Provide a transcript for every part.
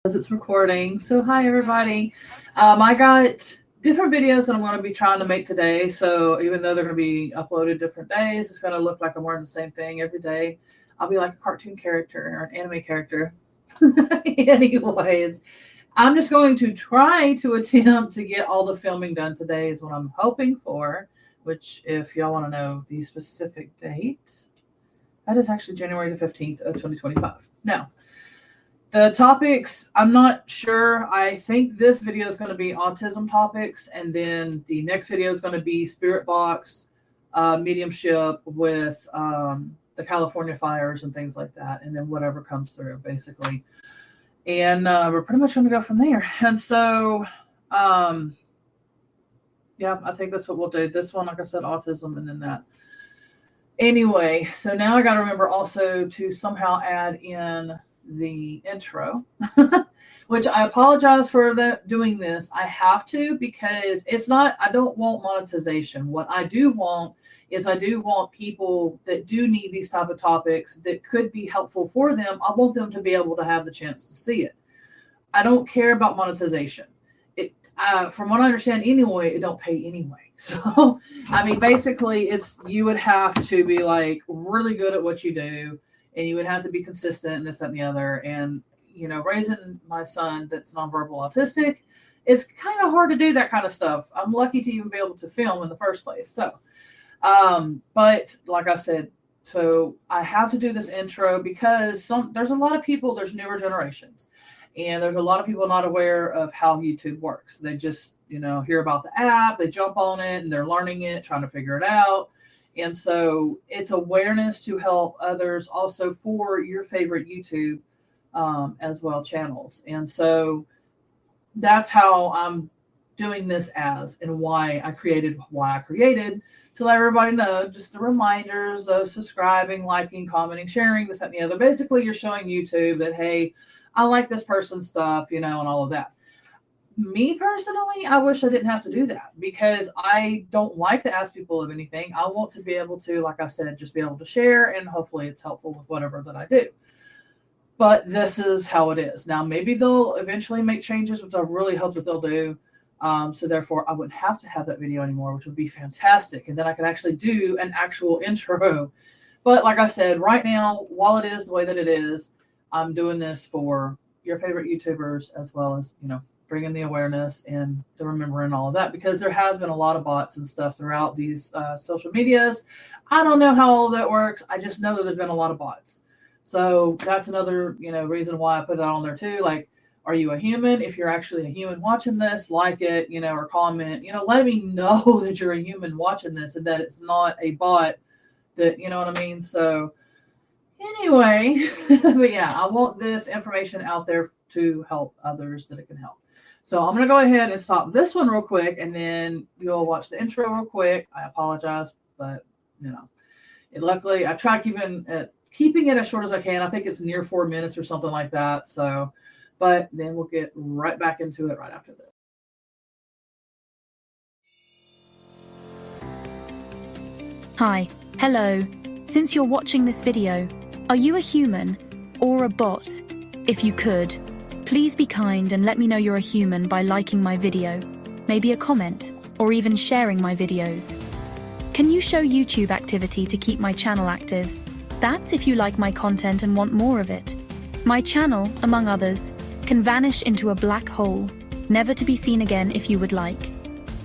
As it's recording. So hi everybody. I got different videos that I'm going to be trying to make today. So even though they're going to be uploaded different days, it's going to look like I'm wearing the same thing every day. I'll be like a cartoon character or an anime character. Anyways, I'm just going to try to attempt to get all the filming done today is what I'm hoping for, which if y'all want to know the specific date, that is actually January the 15th of 2025. Now, the topics, I'm not sure. I think this video is going to be autism topics, and then the next video is going to be spirit box, mediumship with the California fires and things like that, and then whatever comes through, basically. And we're pretty much going to go from there. And so, yeah, I think that's what we'll do. This one, like I said, autism, and then that. Anyway, so now I got to remember also to somehow add in the intro, which I apologize for doing this. I have to because it's not, I don't want monetization. What I do want is I do want people that do need these type of topics that could be helpful for them. I want them to be able to have the chance to see it. I don't care about monetization. From what I understand anyway, it don't pay anyway. So, I mean, basically it's, you would have to be like really good at what you do. And you would have to be consistent and this, that, and the other. And, you know, raising my son that's nonverbal autistic, it's kind of hard to do that kind of stuff. I'm lucky to even be able to film in the first place. So, but like I said, so I have to do this intro because there's a lot of people, there's newer generations. And there's a lot of people not aware of how YouTube works. They just, you know, hear about the app, they jump on it and they're learning it, trying to figure it out. And so it's awareness to help others also for your favorite YouTube as well channels. And so that's how I'm doing this as and why I created to let everybody know just the reminders of subscribing, liking, commenting, sharing, this, that, and the other. Basically, you're showing YouTube that, hey, I like this person's stuff, you know, and all of that. Me personally, I wish I didn't have to do that because I don't like to ask people of anything. I want to be able to, like I said, just be able to share, and hopefully it's helpful with whatever that I do. But this is how it is. Now, maybe they'll eventually make changes, which I really hope that they'll do. So therefore, I wouldn't have to have that video anymore, which would be fantastic. And then I could actually do an actual intro. But like I said, right now, while it is the way that it is, I'm doing this for your favorite YouTubers as well as, you know, bringing the awareness and the remembering all of that, because there has been a lot of bots and stuff throughout these social medias. I don't know how all that works. I just know that there's been a lot of bots. So that's another, you know, reason why I put it on there too. Like, are you a human? If you're actually a human watching this, like it, you know, or comment, you know, let me know that you're a human watching this and that it's not a bot that, you know what I mean? So anyway, but yeah, I want this information out there to help others that it can help. So I'm going to go ahead and stop this one real quick, and then you'll watch the intro real quick. I apologize, but, you know, luckily I try keeping it as short as I can. I think it's near 4 minutes or something like that. So, but then we'll get right back into it right after this. Hi, hello. Since you're watching this video, are you a human or a bot? If you could, please be kind and let me know you're a human by liking my video, maybe a comment, or even sharing my videos. Can you show YouTube activity to keep my channel active? That's if you like my content and want more of it. My channel, among others, can vanish into a black hole, never to be seen again if you would like.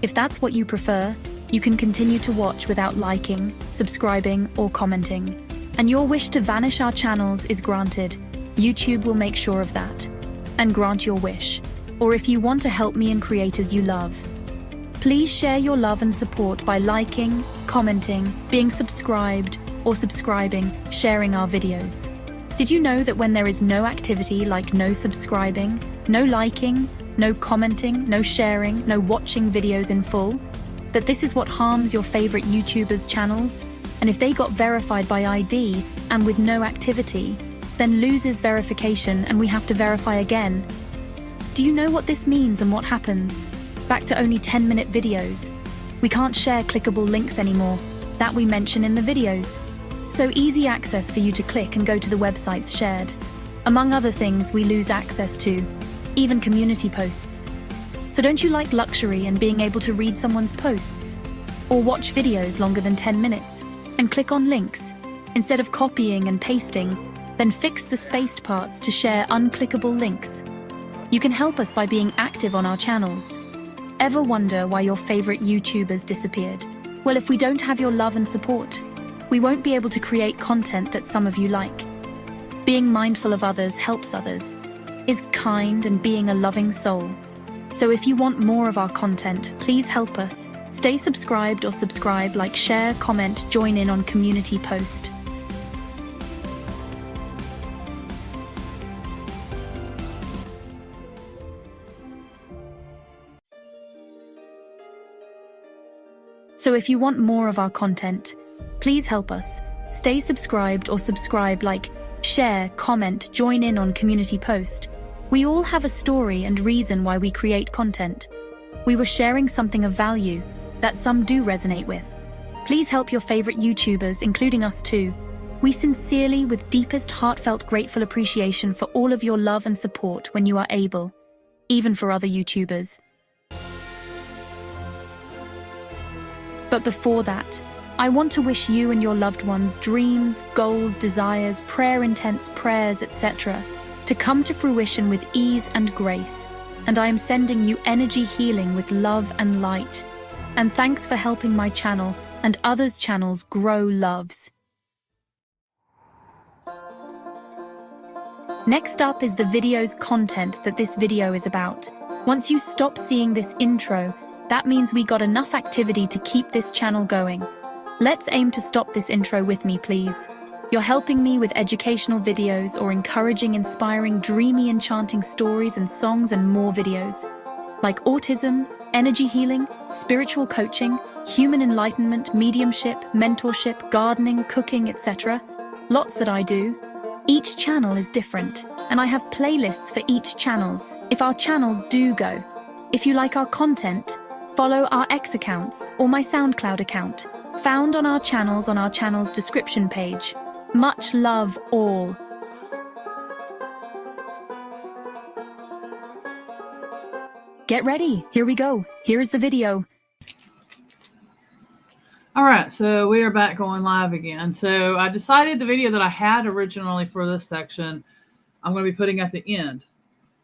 If that's what you prefer, you can continue to watch without liking, subscribing, or commenting. And your wish to vanish our channels is granted. YouTube will make sure of that and grant your wish. Or if you want to help me and creators you love, please share your love and support by liking, commenting, being subscribed, or subscribing, sharing our videos. Did you know that when there is no activity like no subscribing, no liking, no commenting, no sharing, no watching videos in full, that this is what harms your favorite YouTubers' channels? And if they got verified by ID and with no activity, then loses verification and we have to verify again. Do you know what this means and what happens? Back to only 10-minute videos. We can't share clickable links anymore, that we mention in the videos. So easy access for you to click and go to the websites shared. Among other things, we lose access to even community posts. So don't you like luxury and being able to read someone's posts? Or watch videos longer than 10 minutes and click on links? Instead of copying and pasting, then fix the spaced parts to share unclickable links. You can help us by being active on our channels. Ever wonder why your favorite YouTubers disappeared? Well, if we don't have your love and support, we won't be able to create content that some of you like. Being mindful of others helps others, is kind and being a loving soul. So if you want more of our content, please help us. Stay subscribed or subscribe, like, share, comment, join in on community post. So if you want more of our content, please help us. Stay subscribed or subscribe, like, share, comment, join in on community post. We all have a story and reason why we create content. We were sharing something of value that some do resonate with. Please help your favorite YouTubers, including us too. We sincerely, with deepest heartfelt grateful appreciation for all of your love and support when you are able, even for other YouTubers. But before that, I want to wish you and your loved ones dreams, goals, desires, intense prayers, etc. to come to fruition with ease and grace. And I am sending you energy healing with love and light. And thanks for helping my channel and others' channels grow loves. Next up is the video's content that this video is about. Once you stop seeing this intro, that means we got enough activity to keep this channel going. Let's aim to stop this intro with me, please. You're helping me with educational videos or encouraging, inspiring, dreamy, enchanting stories and songs and more videos. Like autism, energy healing, spiritual coaching, human enlightenment, mediumship, mentorship, gardening, cooking, etc. Lots that I do. Each channel is different, and I have playlists for each channels, if our channels do go. If you like our content, follow our X accounts or my SoundCloud account, found on our channel's description page. Much love all. Get ready, here we go. Here's the video. All right, so we are back going live again. So I decided the video that I had originally for this section, I'm going to be putting at the end.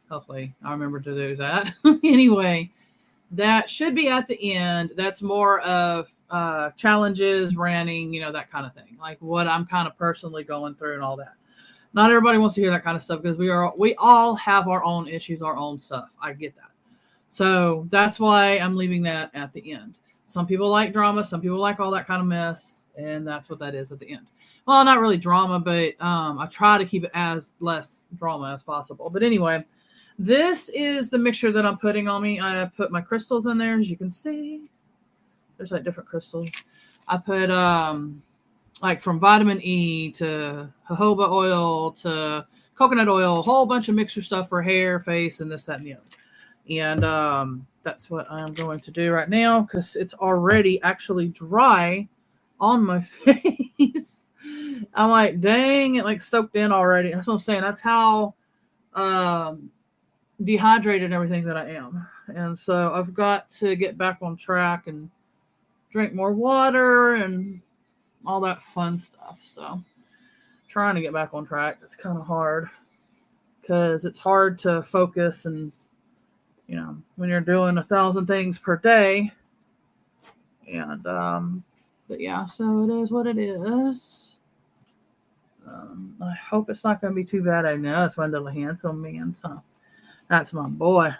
Hopefully I remember to do that. Anyway, that should be at the end. That's more of challenges, ranting, that kind of thing. Like what I'm kind of personally going through and all that. Not everybody wants to hear that kind of stuff because we all have our own issues, our own stuff. I get that. So that's why I'm leaving that at the end. Some people like drama. Some people like all that kind of mess. And that's what that is at the end. Well, not really drama, but I try to keep it as less drama as possible. But anyway, this is the mixture that I'm putting on me. I put my crystals in there, as you can see. There's like different crystals. I put like from vitamin E to jojoba oil to coconut oil, a whole bunch of mixture stuff for hair, face, and this, that, and the other. And that's what I'm going to do right now because it's already actually dry on my face. I'm like, dang, it like soaked in already. That's what I'm saying. That's how dehydrated and everything that I am. And so I've got to get back on track and drink more water and all that fun stuff. So trying to get back on track. It's kind of hard because it's hard to focus and when you're doing 1,000 things per day. And but yeah, so it is what it is. I hope it's not going to be too bad. I know it's my little handsome man, so that's my boy.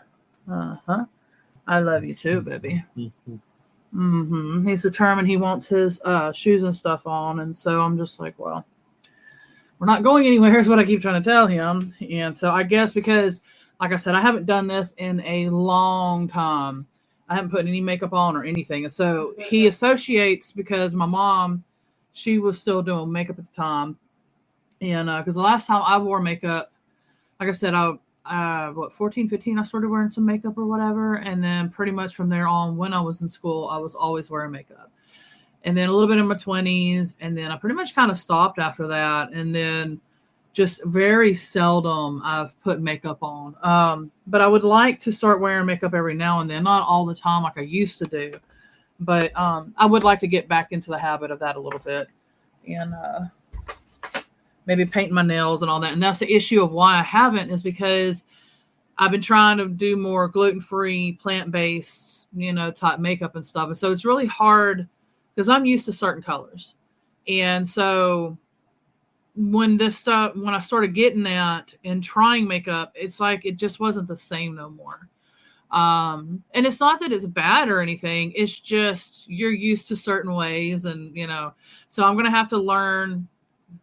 I love you too, baby. He's determined he wants his shoes and stuff on, and so I'm just like, well, we're not going anywhere is what I keep trying to tell him. And so I guess because, like I said, I haven't done this in a long time. I haven't put any makeup on or anything. And so he associates, because my mom, she was still doing makeup at the time. And because the last time I wore makeup, like I said, 14, 15, I started wearing some makeup or whatever. And then pretty much from there on, when I was in school, I was always wearing makeup. And then a little bit in my 20s. And then I pretty much kind of stopped after that. And then just very seldom I've put makeup on. But I would like to start wearing makeup every now and then, not all the time like I used to do. But I would like to get back into the habit of that a little bit, and maybe painting my nails and all that. And that's the issue of why I haven't, is because I've been trying to do more gluten-free, plant-based, type makeup and stuff. And so it's really hard because I'm used to certain colors. And so when I started getting that and trying makeup, it's like it just wasn't the same no more. And it's not that it's bad or anything. It's just you're used to certain ways, and so I'm gonna have to learn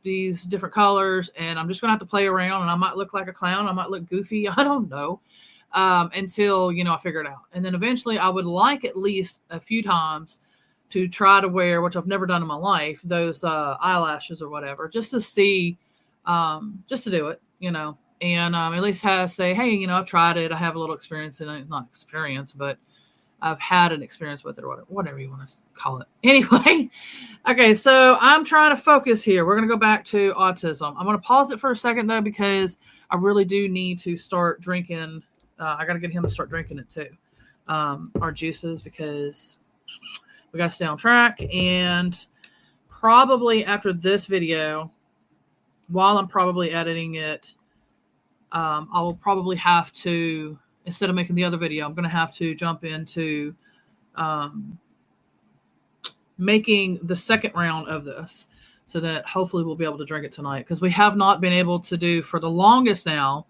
these different colors, and I'm just gonna have to play around, and I might look like a clown, I might look goofy, I don't know, until I figure it out. And then eventually I would like at least a few times to try to wear, which I've never done in my life, those eyelashes or whatever, just to see, just to do it, and at least say, hey, I've tried it. I have a little experience in it. Not experience, but I've had an experience with it, or whatever you want to call it. Anyway, okay, so I'm trying to focus here. We're going to go back to autism. I'm going to pause it for a second, though, because I really do need to start drinking. I got to get him to start drinking it, too, our juices, because we got to stay on track. And probably after this video, while I'm probably editing it, I will probably have to, instead of making the other video, I'm going to have to jump into making the second round of this, so that hopefully we'll be able to drink it tonight, because we have not been able to do, for the longest now,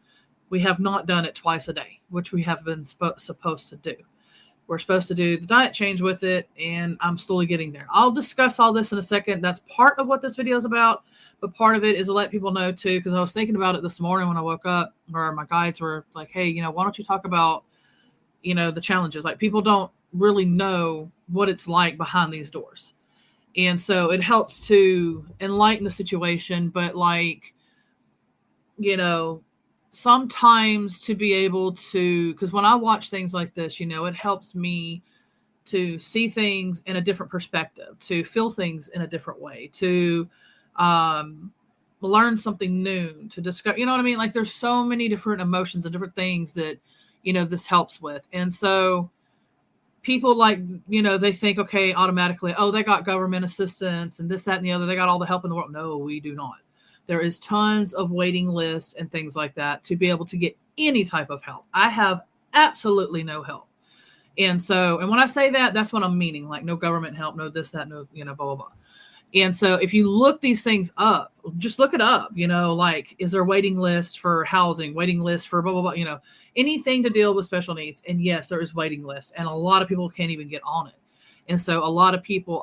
we have not done it twice a day, which we have been supposed to do. We're supposed to do the diet change with it, and I'm slowly getting there. I'll discuss all this in a second. That's part of what this video is about. But part of it is to let people know, too, because I was thinking about it this morning when I woke up, where my guides were like, hey, why don't you talk about, the challenges? Like, people don't really know what it's like behind these doors. And so it helps to enlighten the situation. But, sometimes to be able to, because when I watch things like this, it helps me to see things in a different perspective, to feel things in a different way, to learn something new, to discover, what I mean? Like, there's so many different emotions and different things that, this helps with. And so people they think, okay, automatically, oh, they got government assistance and this, that, and the other. They got all the help in the world. No, we do not. There is tons of waiting lists and things like that to be able to get any type of help. I have absolutely no help. And so, and when I say that, that's what I'm meaning. Like, no government help, no this, that, no, blah, blah, blah. And so if you look these things up, just look it up, is there a waiting list for housing, waiting list for blah, blah, blah, anything to deal with special needs. And yes, there is waiting lists, and a lot of people can't even get on it. And so a lot of people,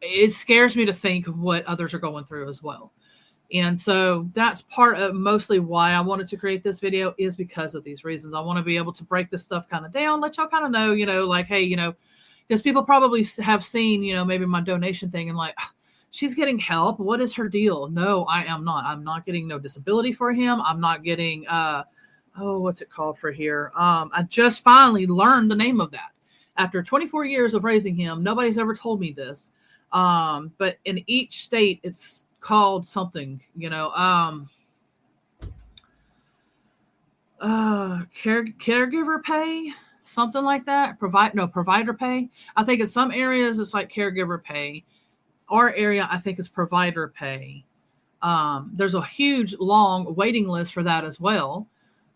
it scares me to think of what others are going through as well. And so that's part of mostly why I wanted to create this video, is because of these reasons. I want to be able to break this stuff kind of down, let y'all kind of know, hey, because people probably have seen, maybe my donation thing and like, she's getting help. What is her deal? No, I am not. I'm not getting no disability for him. I'm not getting, what's it called for here? I just finally learned the name of that. After 24 years of raising him, nobody's ever told me this. But in each state, it's called something, caregiver pay, something like that. Provider pay. I think in some areas it's like caregiver pay. Our area, I think, is provider pay. There's a huge, long waiting list for that as well,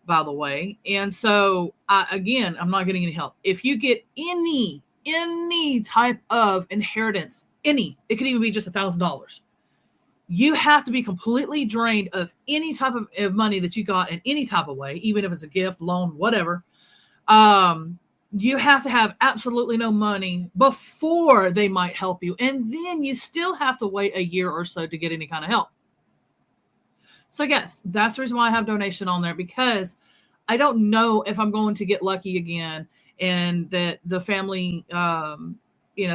by the way. And so, again, I'm not getting any help. If you get any type of inheritance, it could even be just $1,000. You have to be completely drained of any type of money that you got in any type of way, even if it's a gift, loan, whatever. You have to have absolutely no money before they might help you. And then you still have to wait a year or so to get any kind of help. So yes, that's the reason why I have donation on there, because I don't know if I'm going to get lucky again and that the family,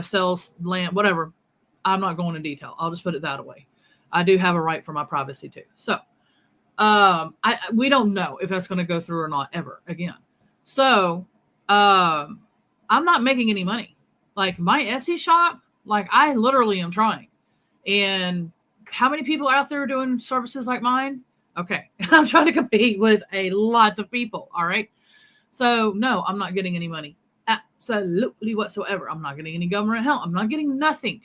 sells land, whatever. I'm not going into detail. I'll just put it that way. I do have a right for my privacy too. So we don't know if that's going to go through or not ever again. So I'm not making any money. Like, my Etsy shop, like, I literally am trying. And how many people out there are doing services like mine? Okay. I'm trying to compete with a lot of people. All right. So no, I'm not getting any money. Absolutely whatsoever. I'm not getting any government help. I'm not getting nothing.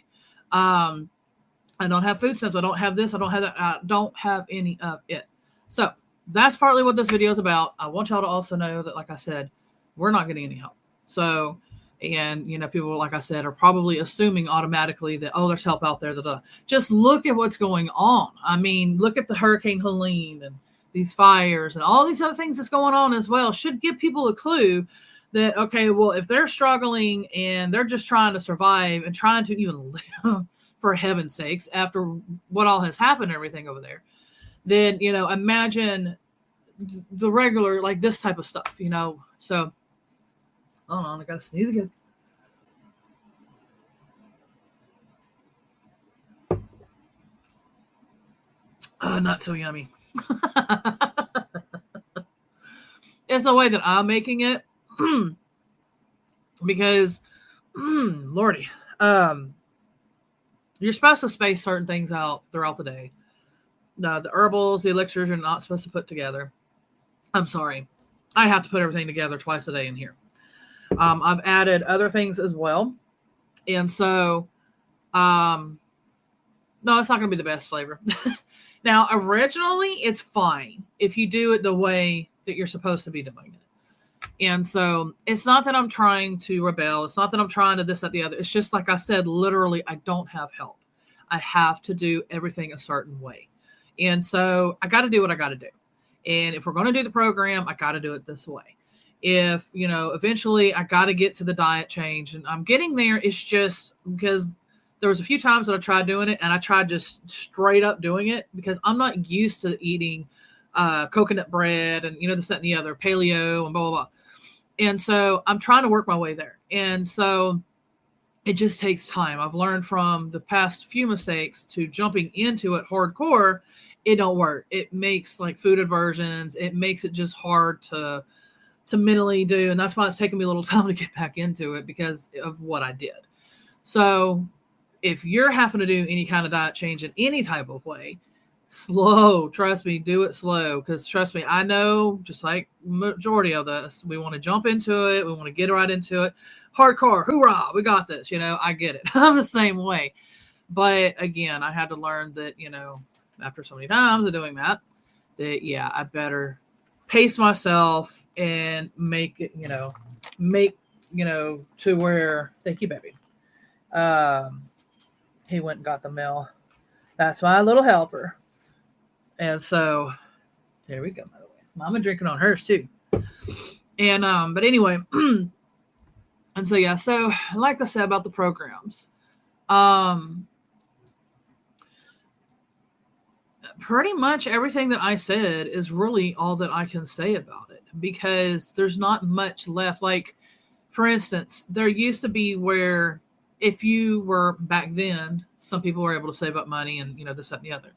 Um, I don't have food stamps. I don't have this. I don't have that. I don't have any of it. So that's partly what this video is about. I want y'all to also know that, like I said, we're not getting any help. So, and people, like I said, are probably assuming automatically that, oh, there's help out there. Just look at what's going on. I mean, look at the Hurricane Helene and these fires and all these other things that's going on as well. Should give people a clue that, okay, well, if they're struggling and they're just trying to survive and trying to even live, for heaven's sakes, after what all has happened and everything over there, then, imagine the regular, like this type of stuff, So, hold on, I gotta sneeze again. Not so yummy. It's the way that I'm making it. Because, Lordy, you're supposed to space certain things out throughout the day. The herbals, the elixirs, you're not supposed to put together. I'm sorry. I have to put everything together twice a day in here. I've added other things as well. And so, no, it's not going to be the best flavor. Now, originally, it's fine if you do it the way that you're supposed to be doing it. And so it's not that I'm trying to rebel. It's not that I'm trying to this, that, the other. It's just like I said, literally, I don't have help. I have to do everything a certain way. And so I got to do what I got to do. And if we're going to do the program, I got to do it this way. If, eventually I got to get to the diet change, and I'm getting there. It's just because there was a few times that I tried doing it, and I tried just straight up doing it because I'm not used to eating coconut bread and, this, that, and the other, paleo and blah, blah, blah. And so I'm trying to work my way there. And so it just takes time. I've learned from the past few mistakes to jumping into it hardcore. It don't work. It makes like food aversions. It makes it just hard to mentally do. And that's why it's taken me a little time to get back into it because of what I did. So if you're having to do any kind of diet change in any type of way, slow, trust me, do it slow. Because trust me, I know, just like majority of us, we want to jump into it. We want to get right into it. Hardcore, hoorah, we got this. I get it. I'm the same way. But again, I had to learn that, after so many times of doing that, yeah, I better pace myself and make it, to where, thank you, baby. He went and got the mail. That's my little helper. And so there we go, by the way. Mama drinking on hers too. And but anyway, and so yeah, so like I said about the programs, pretty much everything that I said is really all that I can say about it because there's not much left. Like, for instance, there used to be where if you were back then, some people were able to save up money and, this, that, and the other.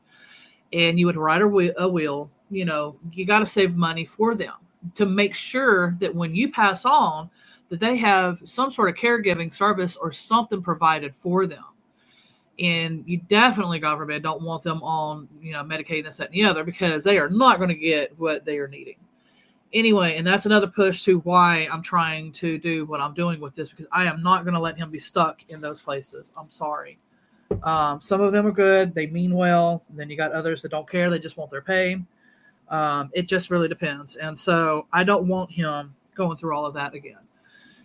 And you would write a will, you got to save money for them to make sure that when you pass on, that they have some sort of caregiving service or something provided for them. And you definitely, God forbid, don't want them on, Medicaid, this, that, and the other, because they are not going to get what they are needing. Anyway, and that's another push to why I'm trying to do what I'm doing with this, because I am not going to let him be stuck in those places. I'm sorry. Some of them are good. They mean well. And then you got others that don't care. They just want their pay. It just really depends. And so I don't want him going through all of that again.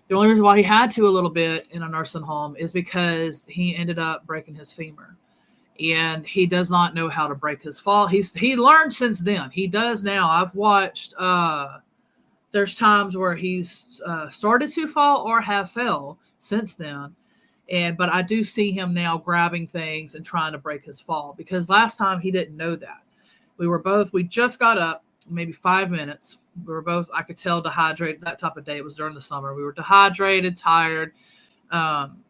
The only reason why he had to a little bit in a nursing home is because he ended up breaking his femur. And he does not know how to break his fall. He learned since then. He does now. I've watched, there's times where he's started to fall or have fell since then. But I do see him now grabbing things and trying to break his fall, because last time he didn't know that. We just got up maybe 5 minutes. We were both, I could tell, dehydrated. That type of day. It was during the summer. We were dehydrated, tired.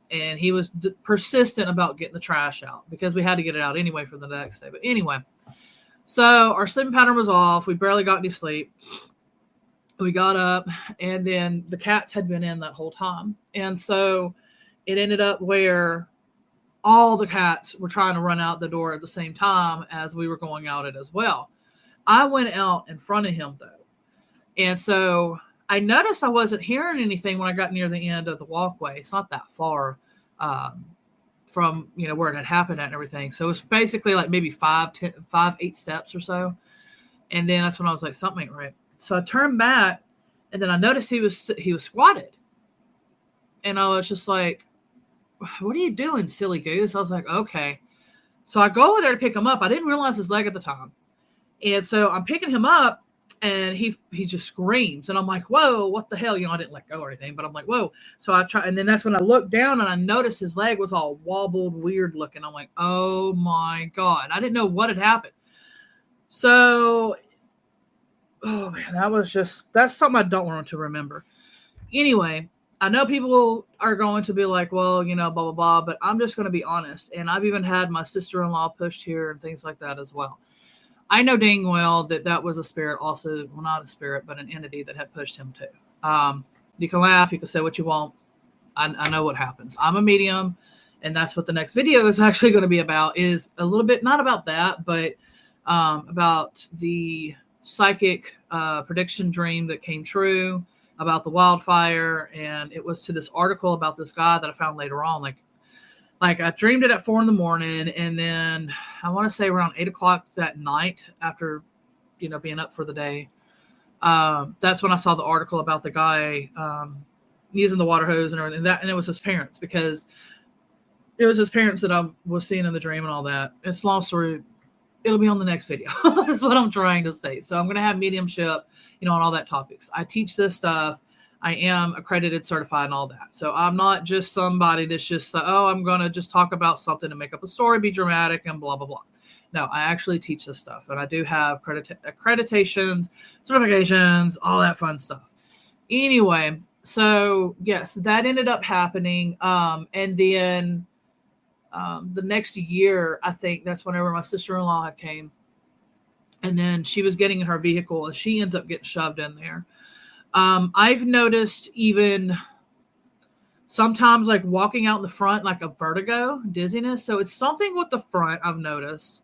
And he was persistent about getting the trash out because we had to get it out anyway for the next day. But anyway, so our sleeping pattern was off. We barely got any sleep. We got up, and then the cats had been in that whole time. And so it ended up where all the cats were trying to run out the door at the same time as we were going out it as well. I went out in front of him though. And so I noticed I wasn't hearing anything when I got near the end of the walkway. It's not that far from, where it had happened at and everything. So it was basically like maybe 8 steps or so. And then that's when I was like, something ain't right. So I turned back and then I noticed he was squatted. And I was just like, what are you doing, silly goose? I was like, okay. So I go over there to pick him up. I didn't realize his leg at the time. And so I'm picking him up and he just screams. And I'm like, whoa, what the hell? I didn't let go or anything, but I'm like, whoa. So I try. And then that's when I looked down and I noticed his leg was all wobbled, weird looking. I'm like, oh my God. I didn't know what had happened. So, oh man, that's something I don't want to remember. Anyway, I know people are going to be like, well, blah, blah, blah, but I'm just going to be honest. And I've even had my sister-in-law pushed here and things like that as well. I know dang well that was a spirit also, well, not a spirit, but an entity that had pushed him too. You can laugh, you can say what you want. I know what happens. I'm a medium, and that's what the next video is actually going to be about, is a little bit, not about that, but about the psychic prediction dream that came true, about the wildfire. And it was to this article about this guy that I found later on. Like I dreamed it at 4 a.m. and then I want to say around 8:00 that night after, being up for the day. That's when I saw the article about the guy using the water hose and everything. And it was his parents, because it was his parents that I was seeing in the dream and all that. It's a long story. It'll be on the next video. That's what I'm trying to say. So I'm going to have mediumship, on all that topics. I teach this stuff. I am accredited, certified, and all that. So I'm not just somebody that's just, I'm going to just talk about something and make up a story, be dramatic, and blah, blah, blah. No, I actually teach this stuff. And I do have accreditations, certifications, all that fun stuff. Anyway, so yes, that ended up happening. And then the next year, I think that's whenever my sister-in-law had came. And then she was getting in her vehicle and she ends up getting shoved in there. I've noticed even sometimes like walking out in the front, like a vertigo, dizziness. So it's something with the front I've noticed.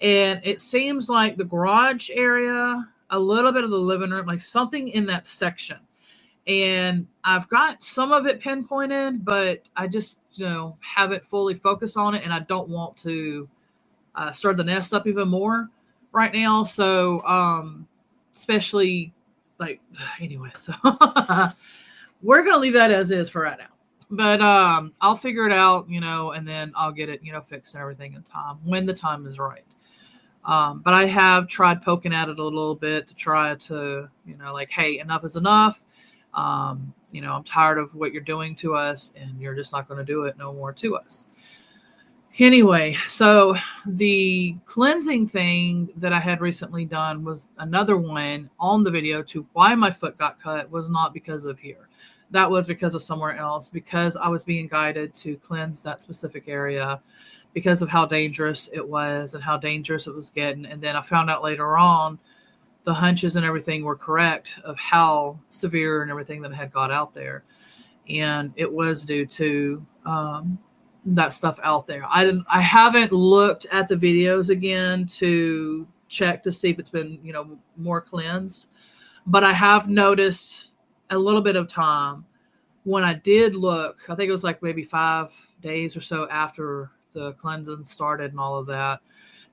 And it seems like the garage area, a little bit of the living room, like something in that section. And I've got some of it pinpointed, but I just, haven't fully focused on it. And I don't want to stir the nest up even more right now. So, especially anyway, so we're going to leave that as is for right now, but, I'll figure it out, and then I'll get it, fixed and everything in time when the time is right. But I have tried poking at it a little bit to try to, hey, enough is enough. I'm tired of what you're doing to us, and you're just not going to do it no more to us. Anyway, so the cleansing thing that I had recently done was another one on the video to why my foot got cut was not because of here. That was because of somewhere else, because I was being guided to cleanse that specific area because of how dangerous it was and how dangerous it was getting. And then I found out later on the hunches and everything were correct of how severe and everything that had got out there. And it was due to that stuff out there. I haven't looked at the videos again to check to see if it's been, more cleansed, but I have noticed a little bit of time when I did look. I think it was like maybe 5 days or so after the cleansing started and all of that,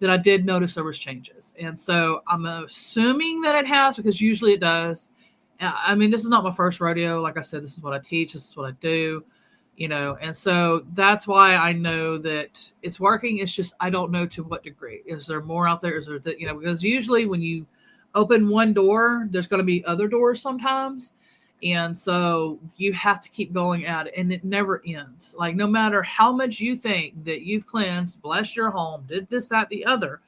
that I did notice there was changes. And so I'm assuming that it has, because usually it does. I mean, this is not my first rodeo. Like I said, this is what I teach. This is what I do. And so that's why I know that it's working. It's just, I don't know to what degree. Is there more out there? Is there, because usually when you open one door, there's going to be other doors sometimes. And so you have to keep going at it, and it never ends. Like, no matter how much you think that you've cleansed, blessed your home, did this, that, the other,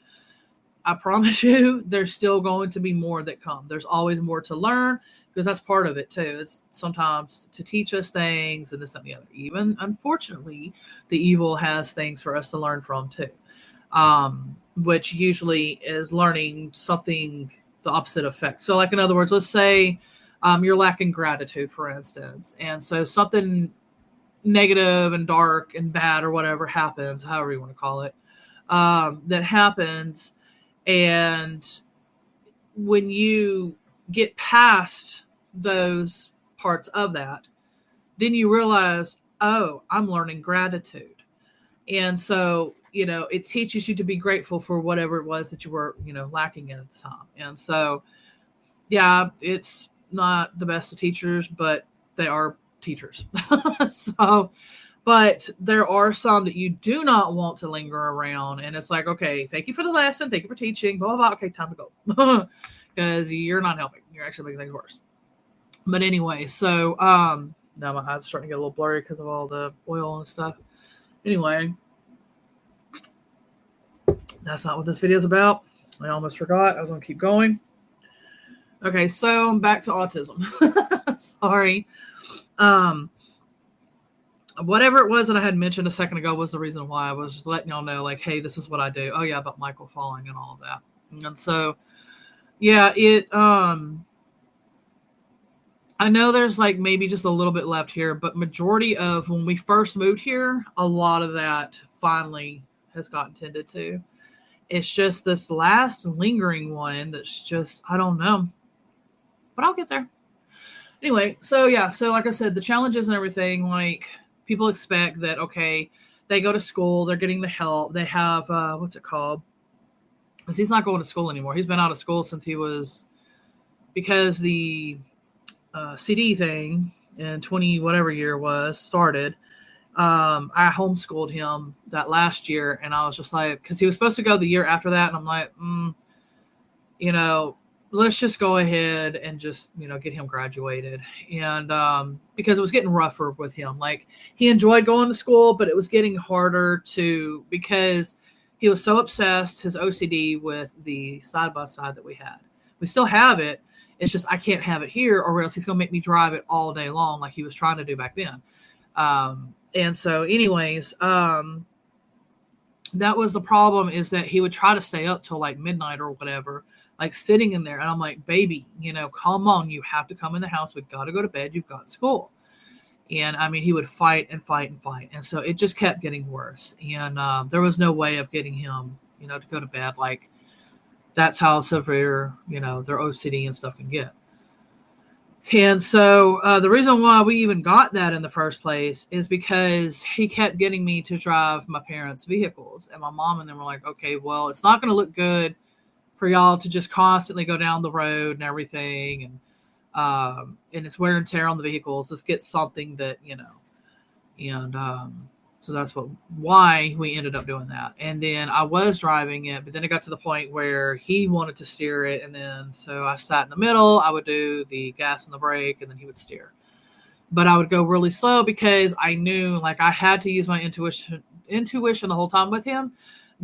I promise you, there's still going to be more that come. There's always more to learn, because that's part of it too. It's sometimes to teach us things and this and the other. Even, unfortunately, the evil has things for us to learn from too, which usually is learning something the opposite effect. So like, in other words, let's say you're lacking gratitude, for instance. And so something, negative and dark and bad or whatever happens, however you want to call it, that happens. And when you get past those parts of that, then you realize, oh, I'm learning gratitude. And so, it teaches you to be grateful for whatever it was that you were, lacking in at the time. And so, yeah, it's not the best of teachers, but they are teachers. So, but there are some that you do not want to linger around. And it's like, okay, thank you for the lesson. Thank you for teaching, blah, blah, blah. Okay, time to go. Because you're not helping. You're actually making things worse. But anyway, so now my eyes are starting to get a little blurry because of all the oil and stuff. Anyway, that's not what this video is about. I almost forgot. I was going to keep going. Okay, so back to autism. Sorry. Whatever it was that I had mentioned a second ago was the reason why I was letting y'all know, like, hey, this is what I do. Oh yeah, about Michael falling and all of that. And so, yeah, I know there's like maybe just a little bit left here, but majority of when we first moved here, a lot of that finally has gotten tended to. It's just this last lingering one that's just, I don't know, but I'll get there. Anyway, so yeah, so like I said, the challenges and everything, like people expect that, okay, they go to school, they're getting the help, they have, what's it called? Because he's not going to school anymore. He's been out of school since because the CD thing in 20 whatever year was started. I homeschooled him that last year, and I was just like, because he was supposed to go the year after that, and I'm like, let's just go ahead and just, get him graduated. And because it was getting rougher with him. Like, he enjoyed going to school, but it was getting harder because he was so obsessed, his OCD, with the side-by-side that we had. We still have it. It's just I can't have it here, or else he's going to make me drive it all day long like he was trying to do back then. And so anyways, that was the problem, is that he would try to stay up till like midnight or whatever, like sitting in there. And I'm like, baby, come on, you have to come in the house. We've got to go to bed. You've got school. And I mean, he would fight and fight and fight. And so it just kept getting worse. And there was no way of getting him, to go to bed. Like, that's how severe, their OCD and stuff can get. And so the reason why we even got that in the first place is because he kept getting me to drive my parents' vehicles. And my mom and them were like, okay, well, it's not going to look good for y'all to just constantly go down the road and everything. And it's wear and tear on the vehicles. Let's get something that, so that's why we ended up doing that. And then I was driving it, but then it got to the point where he wanted to steer it. And then, so I sat in the middle, I would do the gas and the brake, and then he would steer. But I would go really slow because I knew, like, I had to use my intuition the whole time with him,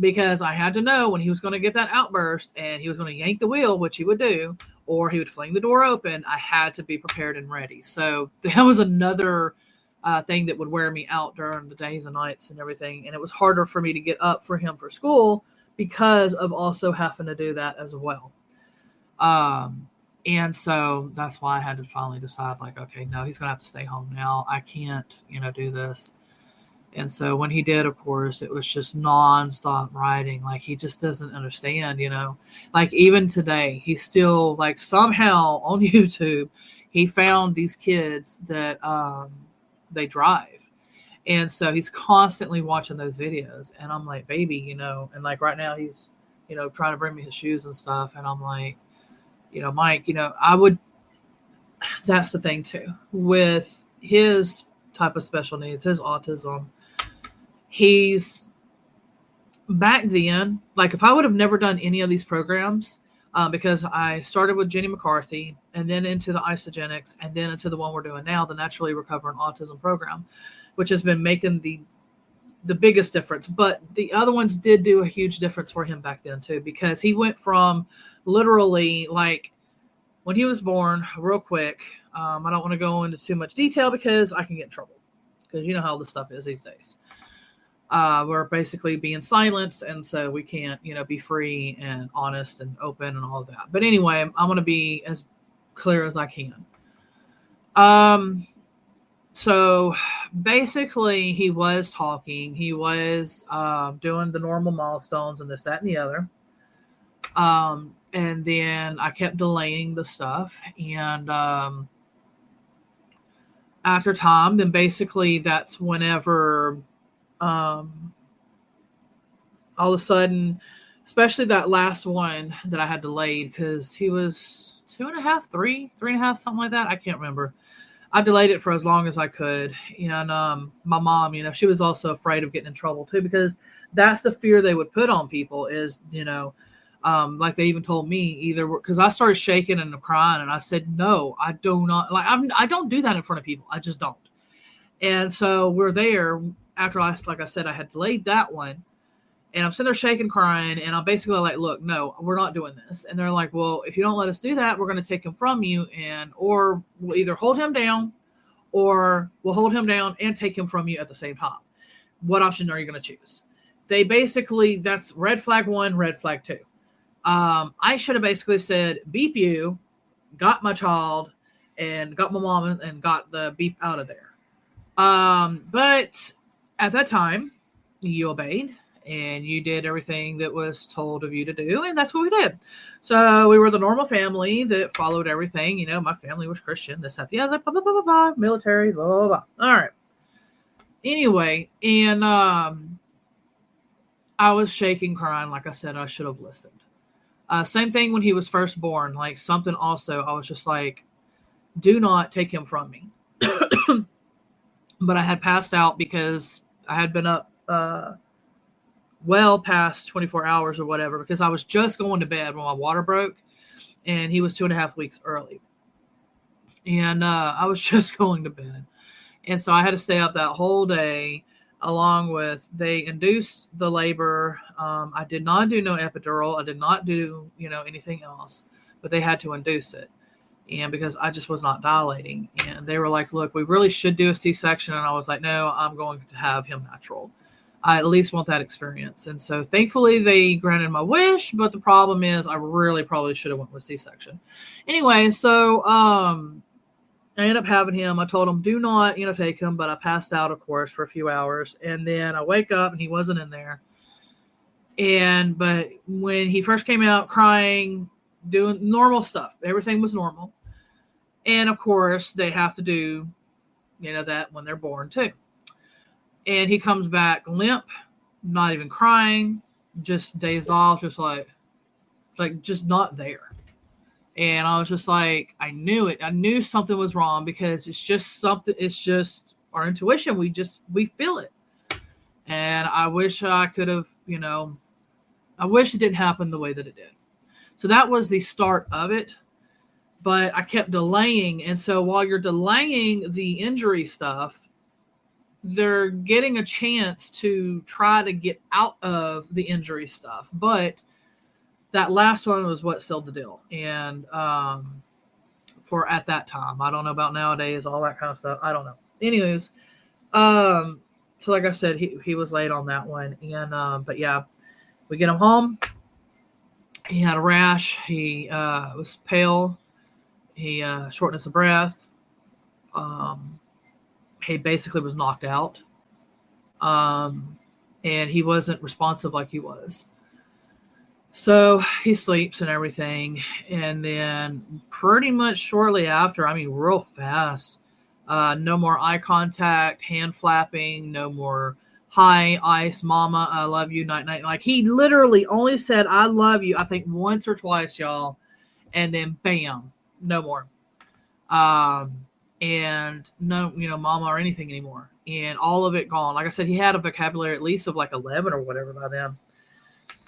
because I had to know when he was going to get that outburst and he was going to yank the wheel, which he would do, or he would fling the door open. I had to be prepared and ready. So that was another thing that would wear me out during the days and nights and everything. And it was harder for me to get up for him for school because of also having to do that as well. And so that's why I had to finally decide, like, okay, no, he's going to have to stay home now. I can't, do this. And so when he did, of course, it was just nonstop writing. Like, he just doesn't understand, like even today, he's still like somehow on YouTube, he found these kids that, they drive. And so he's constantly watching those videos. And I'm like, baby, and like right now he's, trying to bring me his shoes and stuff. And I'm like, Mike, that's the thing too, with his type of special needs, his autism, he's back then, like if I would have never done any of these programs, because I started with Jenny McCarthy and then into the Isogenics and then into the one we're doing now, the Naturally Recovering Autism program, which has been making the biggest difference. But the other ones did do a huge difference for him back then too, because he went from literally, like, when he was born, real quick, I don't want to go into too much detail because I can get in trouble, because you know how this stuff is these days. We're basically being silenced, and so we can't, be free and honest and open and all of that. But anyway, I'm going to be as clear as I can. So basically, he was talking. He was doing the normal milestones and this, that, and the other. And then I kept delaying the stuff. And after time, then basically that's whenever all of a sudden, especially that last one that I had delayed because he was 2.5, 3.5, something like that. I can't remember. I delayed it for as long as I could. And my mom, she was also afraid of getting in trouble too, because that's the fear they would put on people is, like they even told me either because I started shaking and crying and I said, no, I do not I don't do that in front of people. I just don't. And so we're there after like I said, I had delayed that one. And I'm sitting there shaking, crying, and I'm basically like, look, no, we're not doing this. And they're like, well, if you don't let us do that, we're going to take him from you, or we'll either hold him down or we'll hold him down and take him from you at the same time. What option are you going to choose? They basically, that's red flag 1, red flag 2. I should have basically said, beep you, got my child, and got my mom and got the beep out of there. But at that time, you obeyed. And you did everything that was told of you to do, and that's what we did. So we were the normal family that followed everything. My family was Christian, this, that, the other, blah, blah, blah, blah, blah, military, blah, blah, blah. All right. Anyway, and I was shaking, crying. Like I said, I should have listened. Same thing when he was first born. Like something also, I was just like, do not take him from me. But I had passed out because I had been up well past 24 hours or whatever, because I was just going to bed when my water broke and he was 2.5 weeks early. And I was just going to bed. And so I had to stay up that whole day along with, they induced the labor. I did not do no epidural. I did not do, anything else, but they had to induce it. And because I just was not dilating, and they were like, look, we really should do a C-section. And I was like, no, I'm going to have him natural. I at least want that experience. And so thankfully they granted my wish, but the problem is I really probably should have went with C-section. Anyway, so I ended up having him. I told him, do not, take him, but I passed out, of course, for a few hours. And then I wake up and he wasn't in there. But when he first came out crying, doing normal stuff, everything was normal. And of course they have to do, that when they're born too. And he comes back limp, not even crying, just dazed off, just like just not there. And I was just like, I knew it. I knew something was wrong because it's just something. It's just our intuition. We feel it. And I wish I could have, I wish it didn't happen the way that it did. So that was the start of it. But I kept delaying. And so while you're delaying the injury stuff, they're getting a chance to try to get out of the injury stuff. But that last one was what sealed the deal. And for at that time, I don't know about nowadays, all that kind of stuff. I don't know. Anyways, so like I said, he was late on that one. And but yeah, we get him home. He had a rash. He was pale. He shortness of breath. He basically was knocked out. And he wasn't responsive like he was. So he sleeps and everything. And then pretty much shortly after, real fast, no more eye contact, hand flapping, no more hi, ice, mama, I love you, night, night. Like he literally only said, I love you, I think once or twice, y'all. And then bam, no more. And no, mama or anything anymore. And all of it gone. Like I said, he had a vocabulary at least of like 11 or whatever by then.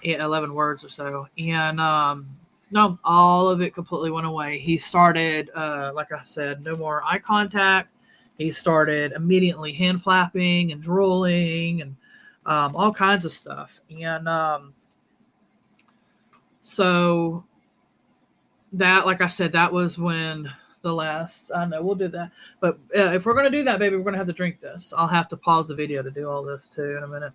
11 words or so. And no, all of it completely went away. He started, like I said, no more eye contact. He started immediately hand flapping and drooling and all kinds of stuff. And so that, like I said, that was when the last, I know we'll do that. But if we're going to do that, baby, we're going to have to drink this. I'll have to pause the video to do all this too in a minute.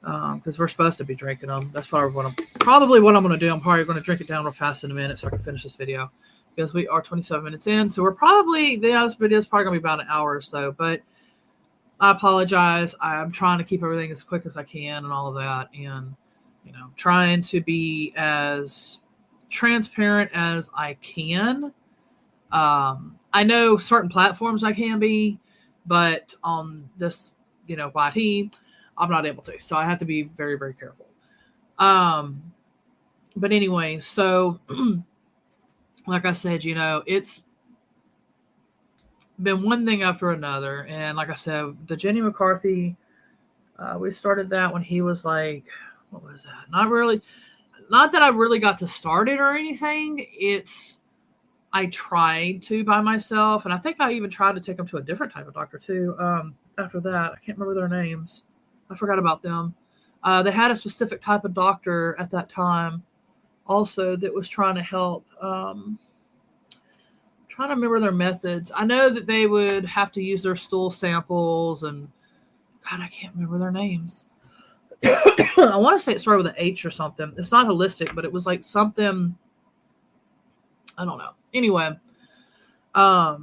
Because we're supposed to be drinking them. That's probably what I'm going to do. I'm probably going to drink it down real fast in a minute so I can finish this video. because we are 27 minutes in. So we're probably, this video is probably going to be about an hour or so, but I apologize. I'm trying to keep everything as quick as I can and all of that. And, trying to be as transparent as I can. I know certain platforms I can be, but on this, YT, I'm not able to. So I have to be very, very careful. But anyway, so like I said, it's been one thing after another. And like I said, the Jenny McCarthy, we started that when he was like, what was that? Not that I really got to start it or anything. I tried to by myself. And I think I even tried to take him to a different type of doctor too. After that, I can't remember their names. I forgot about them. They had a specific type of doctor at that time also that was trying to help. Trying to remember their methods. I know that they would have to use their stool samples and God, I can't remember their names. I want to say it started with an H or something. It's not holistic, but it was like something. I don't know. Anyway, so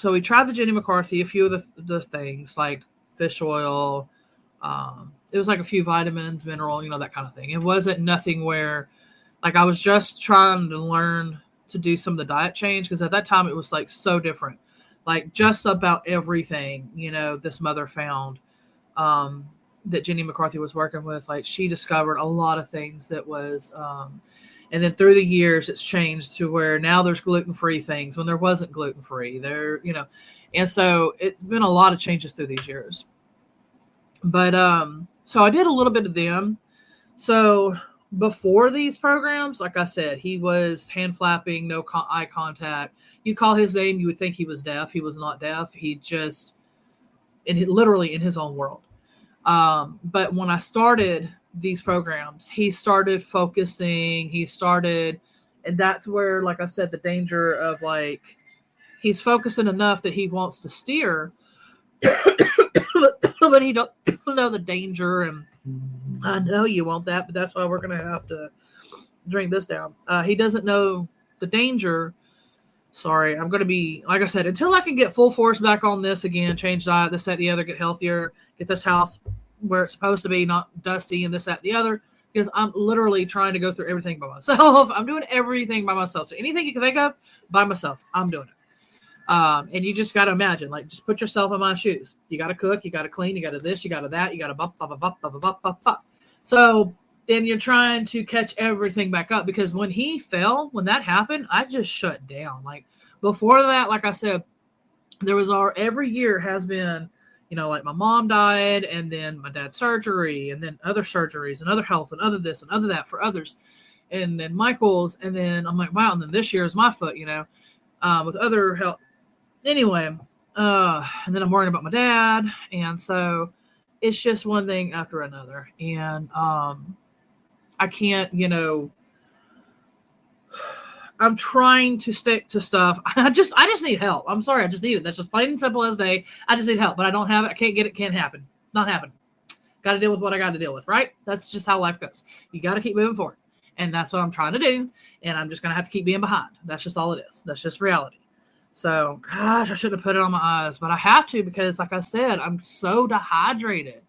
we tried the Jenny McCarthy, a few of the things like fish oil. It was like a few vitamins, mineral, that kind of thing. It wasn't nothing where, like, I was just trying to learn to do some of the diet change because at that time it was like so different. Like just about everything, this mother found that Jenny McCarthy was working with, like she discovered a lot of things that was, and then through the years it's changed to where now there's gluten-free things when there wasn't gluten-free there, and so it's been a lot of changes through these years. But, so I did a little bit of them. So before these programs, like I said, he was hand flapping, no eye contact. You'd call his name, you would think he was deaf. He was not deaf. He just, literally in his own world. But when I started these programs, he started focusing, and that's where, like I said, the danger of like, he's focusing enough that he wants to steer, but he don't know the danger. And I know you want that, but that's why we're going to have to drink this down. He doesn't know the danger. Sorry, I'm going to be, like I said, until I can get full force back on this again, change diet, this, that, the other, get healthier, get this house where it's supposed to be, not dusty and this, that, the other, because I'm literally trying to go through everything by myself. I'm doing everything by myself. So anything you can think of by myself, I'm doing it. And you just got to imagine, like, just put yourself in my shoes. You got to cook, you got to clean, you got to this, you got to that, you got to bop, bop, bop, bop, bop, bop, bop. So then you're trying to catch everything back up because when that happened, I just shut down. Like before that, like I said, there was every year has been, like my mom died and then my dad's surgery and then other surgeries and other health and other this and other that for others. And then Michael's. And then I'm like, wow. And then this year is my foot, with other health. Anyway, and then I'm worrying about my dad. And so it's just one thing after another. And I can't, I'm trying to stick to stuff. I just need help. I'm sorry. I just need it. That's just plain and simple as day. I just need help, but I don't have it. I can't get it. Can't happen. Not happen. Got to deal with what I got to deal with, right? That's just how life goes. You got to keep moving forward. And that's what I'm trying to do. And I'm just going to have to keep being behind. That's just all it is. That's just reality. So, gosh, I should have put it on my eyes, but I have to because, like I said, I'm so dehydrated.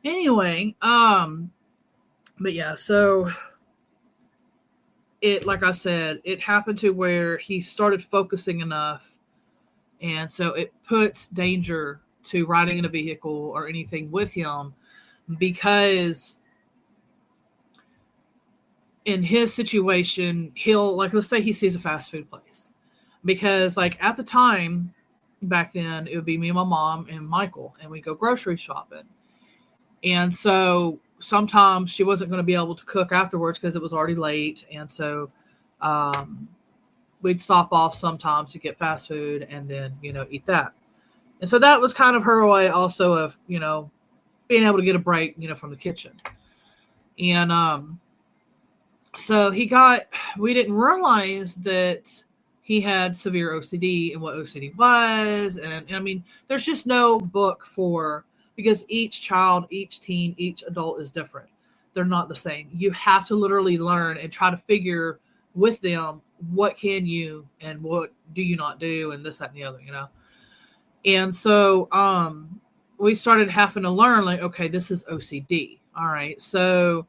Anyway, but yeah, so like I said, it happened to where he started focusing enough. And so it puts danger to riding in a vehicle or anything with him because in his situation, he'll, like, let's say he sees a fast food place. Because, like, at the time, back then, it would be me and my mom and Michael, and we go grocery shopping. And so sometimes she wasn't going to be able to cook afterwards because it was already late. And so we'd stop off sometimes to get fast food and then, eat that. And so that was kind of her way also of, being able to get a break, from the kitchen. And so we didn't realize that he had severe OCD and what OCD was. And I mean, there's just no book because each child, each teen, each adult is different. They're not the same. You have to literally learn and try to figure with them, what can you and what do you not do, and this, that, and the other, And so we started having to learn, like, okay, this is OCD. All right. So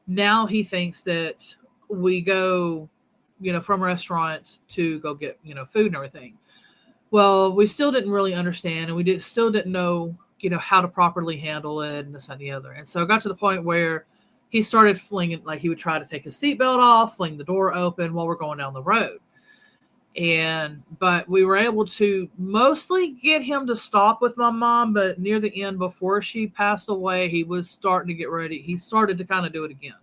now he thinks that we go, from restaurants to go get, food and everything. Well, we still didn't really understand, and still didn't know, how to properly handle it and this, that, and the other. And so it got to the point where he started flinging, like he would try to take his seatbelt off, fling the door open while we're going down the road. But we were able to mostly get him to stop with my mom, but near the end, before she passed away, he was starting to get ready. He started to kind of do it again.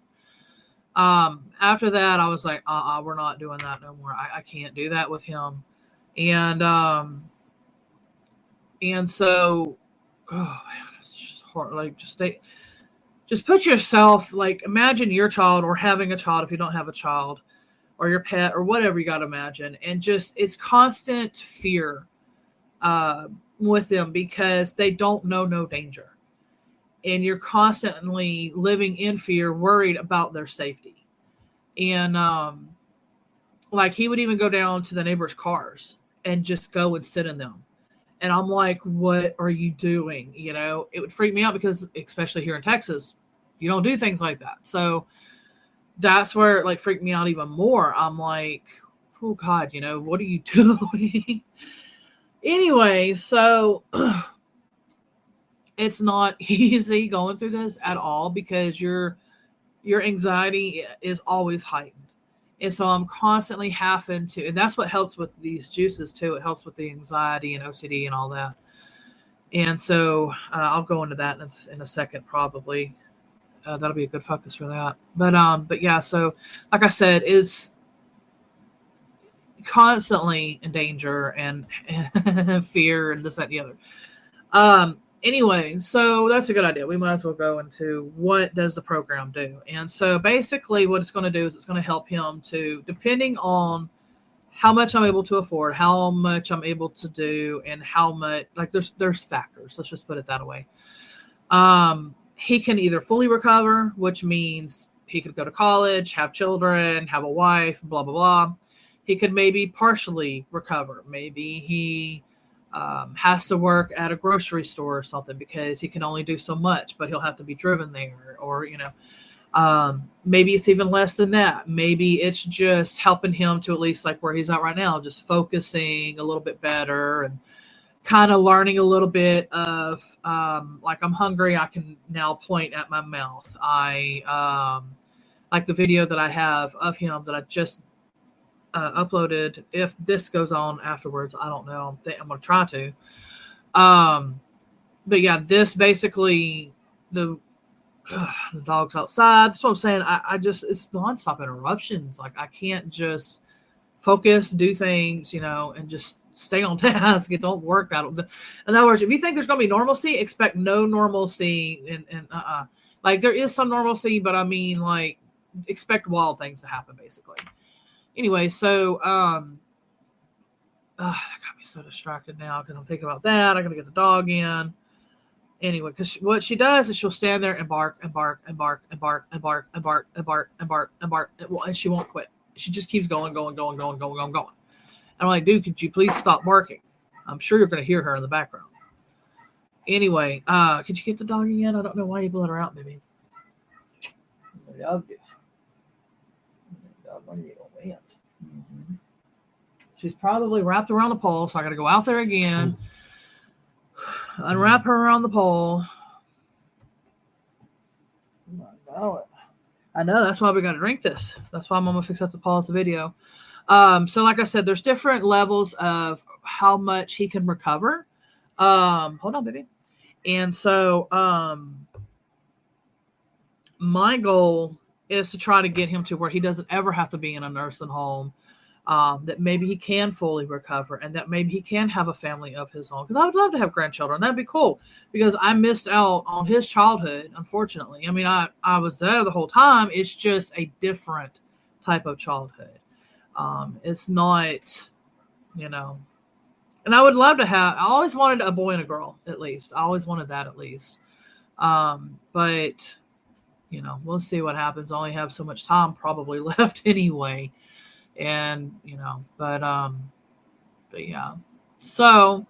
After that, I was like, we're not doing that no more. I can't do that with him. And so, oh man, it's just hard. Like, just put yourself, like, imagine your child or having a child if you don't have a child, or your pet or whatever you got to imagine. And just, it's constant fear with them because they don't know no danger. And you're constantly living in fear, worried about their safety. And like he would even go down to the neighbors' cars and just go and sit in them. And I'm like, what are you doing? It would freak me out because, especially here in Texas, you don't do things like that. So that's where it like freaked me out even more. I'm like, oh God, what are you doing? Anyway, so it's not easy going through this at all because your anxiety is always heightened. And so I'm constantly having to, and that's what helps with these juices too. It helps with the anxiety and OCD and all that. And so I'll go into that in a second, probably. That'll be a good focus for that. But yeah, so like I said, is constantly in danger and fear and this, that, and the other. Anyway, so that's a good idea. We might as well go into what does the program do. And so basically what it's going to do is it's going to help him to, depending on how much I'm able to afford, how much I'm able to do, and how much, like there's factors. Let's just put it that way. He can either fully recover, which means he could go to college, have children, have a wife, blah, blah, blah. He could maybe partially recover. Maybe he has to work at a grocery store or something because he can only do so much, but he'll have to be driven there. Or, maybe it's even less than that. Maybe it's just helping him to, at least like where he's at right now, just focusing a little bit better and kind of learning a little bit of like, I'm hungry, I can now point at my mouth. I like the video that I have of him that I just uploaded. If this goes on afterwards, I don't know. I'm going to try to. But yeah, this basically, the dog's outside. That's what I'm saying. I just, it's nonstop interruptions. Like, I can't just focus, do things, and just stay on task. It don't work out. In other words, if you think there's going to be normalcy, expect no normalcy. And like, there is some normalcy, but I mean, like, expect wild things to happen, basically. Anyway, so that got me so distracted now because I'm thinking about that. I got to get the dog in. Anyway, because what she does is she'll stand there and bark and bark and bark and bark and bark and bark and bark and bark and bark, and she won't quit. She just keeps going. And I'm like, dude, could you please stop barking? I'm sure you're going to hear her in the background. Anyway, could you get the dog in? I don't know why you let her out, baby. Mm-hmm. She's probably wrapped around the pole, so I got to go out there again, unwrap her around the pole. I know, that's why we got to drink this. That's why I'm going to fix up to pause the video. So like I said, there's different levels of how much he can recover. Hold on, baby. And so my goal is to try to get him to where he doesn't ever have to be in a nursing home, that maybe he can fully recover, and that maybe he can have a family of his own. Because I would love to have grandchildren. That'd be cool, because I missed out on his childhood, unfortunately. I mean, I was there the whole time. It's just a different type of childhood. It's not, and I would love to have, I always wanted a boy and a girl, at least. I always wanted that, at least. But, we'll see what happens. I only have so much time probably left anyway. And, but yeah. So,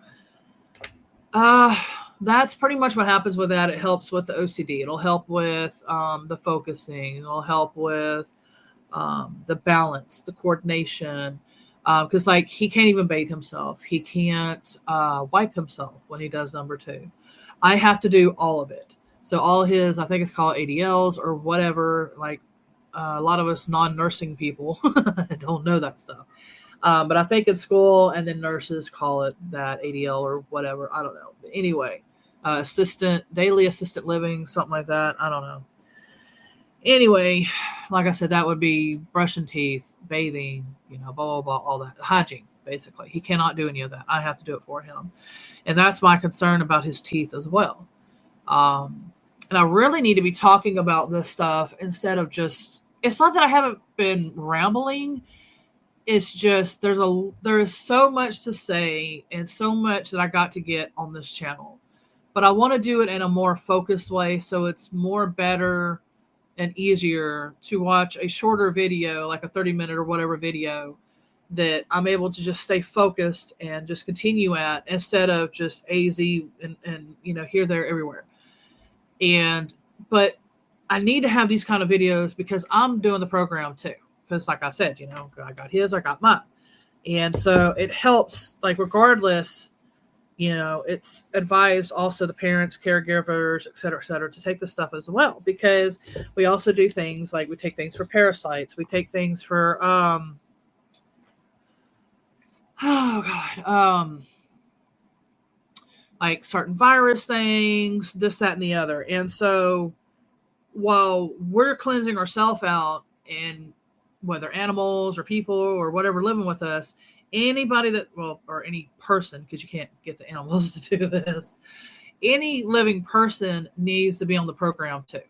that's pretty much what happens with that. It helps with the OCD. It'll help with the focusing. It'll help with the balance, the coordination. Because like he can't even bathe himself. He can't wipe himself when he does number 2. I have to do all of it. So all his, I think it's called ADLs or whatever. Like a lot of us non-nursing people don't know that stuff. But I think in school and then nurses call it that ADL or whatever. I don't know. But anyway, daily assistant living, something like that. I don't know. Anyway, like I said, that would be brushing teeth, bathing, blah, blah, blah, all that. Hygiene, basically. He cannot do any of that. I have to do it for him. And that's my concern about his teeth as well. And I really need to be talking about this stuff instead of just, it's not that I haven't been rambling. It's just there is so much to say and so much that I got to get on this channel. But I want to do it in a more focused way so it's more better and easier to watch a shorter video, like a 30-minute or whatever video, that I'm able to just stay focused and just continue at instead of just AZ and here, there, everywhere. But I need to have these kind of videos because I'm doing the program too. Because like I said, I got his, I got mine. And so it helps, like regardless, it's advised also the parents, caregivers, et cetera, to take the stuff as well. Because we also do things like we take things for parasites. We take things for, like certain virus things, this, that, and the other. And so while we're cleansing ourselves out, and whether animals or people or whatever living with us, anybody or any person, because you can't get the animals to do this, any living person needs to be on the program too.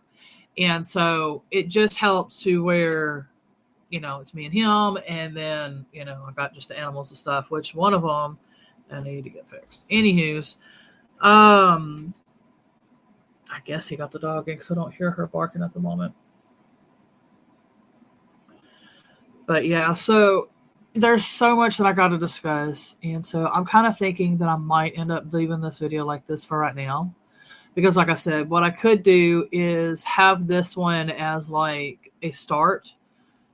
And so it just helps to where, it's me and him. And then, I got just the animals and stuff, which one of them I need to get fixed. Anywho's, I guess he got the dog in because I don't hear her barking at the moment. But yeah, so there's so much that I got to discuss. And so I'm kind of thinking that I might end up leaving this video like this for right now. Because like I said, what I could do is have this one as like a start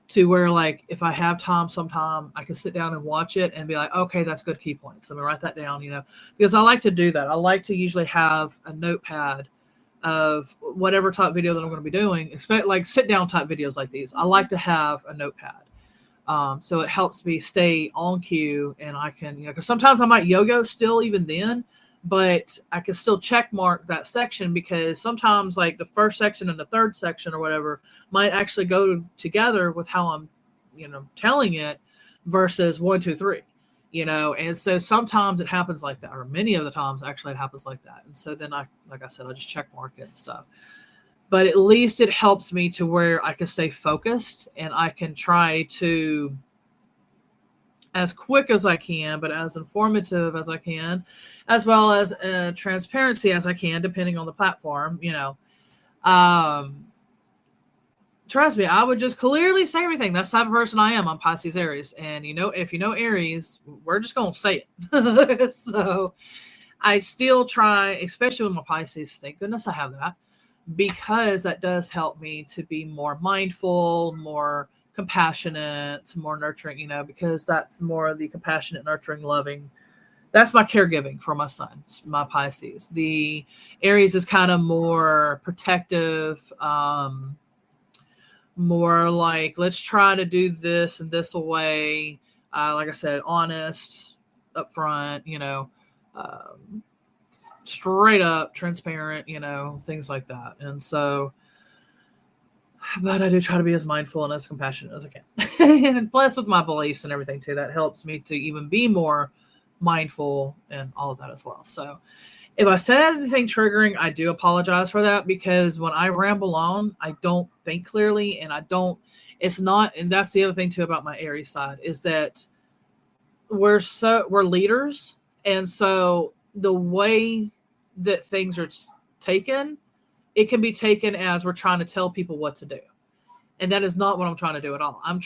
to where, like, if I have time sometime, I can sit down and watch it and be like, okay, that's good key points. Let me write that down, because I like to do that. I like to usually have a notepad of whatever type video that I'm going to be doing, expect like sit down type videos like these. I like to have a notepad. So it helps me stay on cue, and I can, because sometimes I might yo-yo still even then, but I can still check mark that section because sometimes like the first section and the third section or whatever might actually go together with how I'm, telling it versus 1, 2, 3, and so sometimes it happens like that, or many of the times actually it happens like that. And so then like I said, I just check mark it and stuff. But at least it helps me to where I can stay focused and I can try to, as quick as I can, but as informative as I can, as well as transparency as I can, depending on the platform, trust me, I would just clearly say everything. That's the type of person I am. I'm Pisces Aries. And, if you know Aries, we're just going to say it. So I still try, especially with my Pisces, thank goodness I have that, because that does help me to be more mindful, more compassionate, more nurturing, because that's more of the compassionate, nurturing, loving. That's my caregiving for my son, my Pisces. The Aries is kind of more protective, more like, let's try to do this in this way. Like I said, honest, upfront, straight up, transparent, things like that. And so, but I do try to be as mindful and as compassionate as I can. And plus with my beliefs and everything too, that helps me to even be more mindful and all of that as well. So if I said anything triggering, I do apologize for that, because when I ramble on, I don't think clearly, and it's not, and that's the other thing too about my Aries side, is that we're leaders. And so the way that things are taken, it can be taken as we're trying to tell people what to do. And that is not what I'm trying to do at all. I'm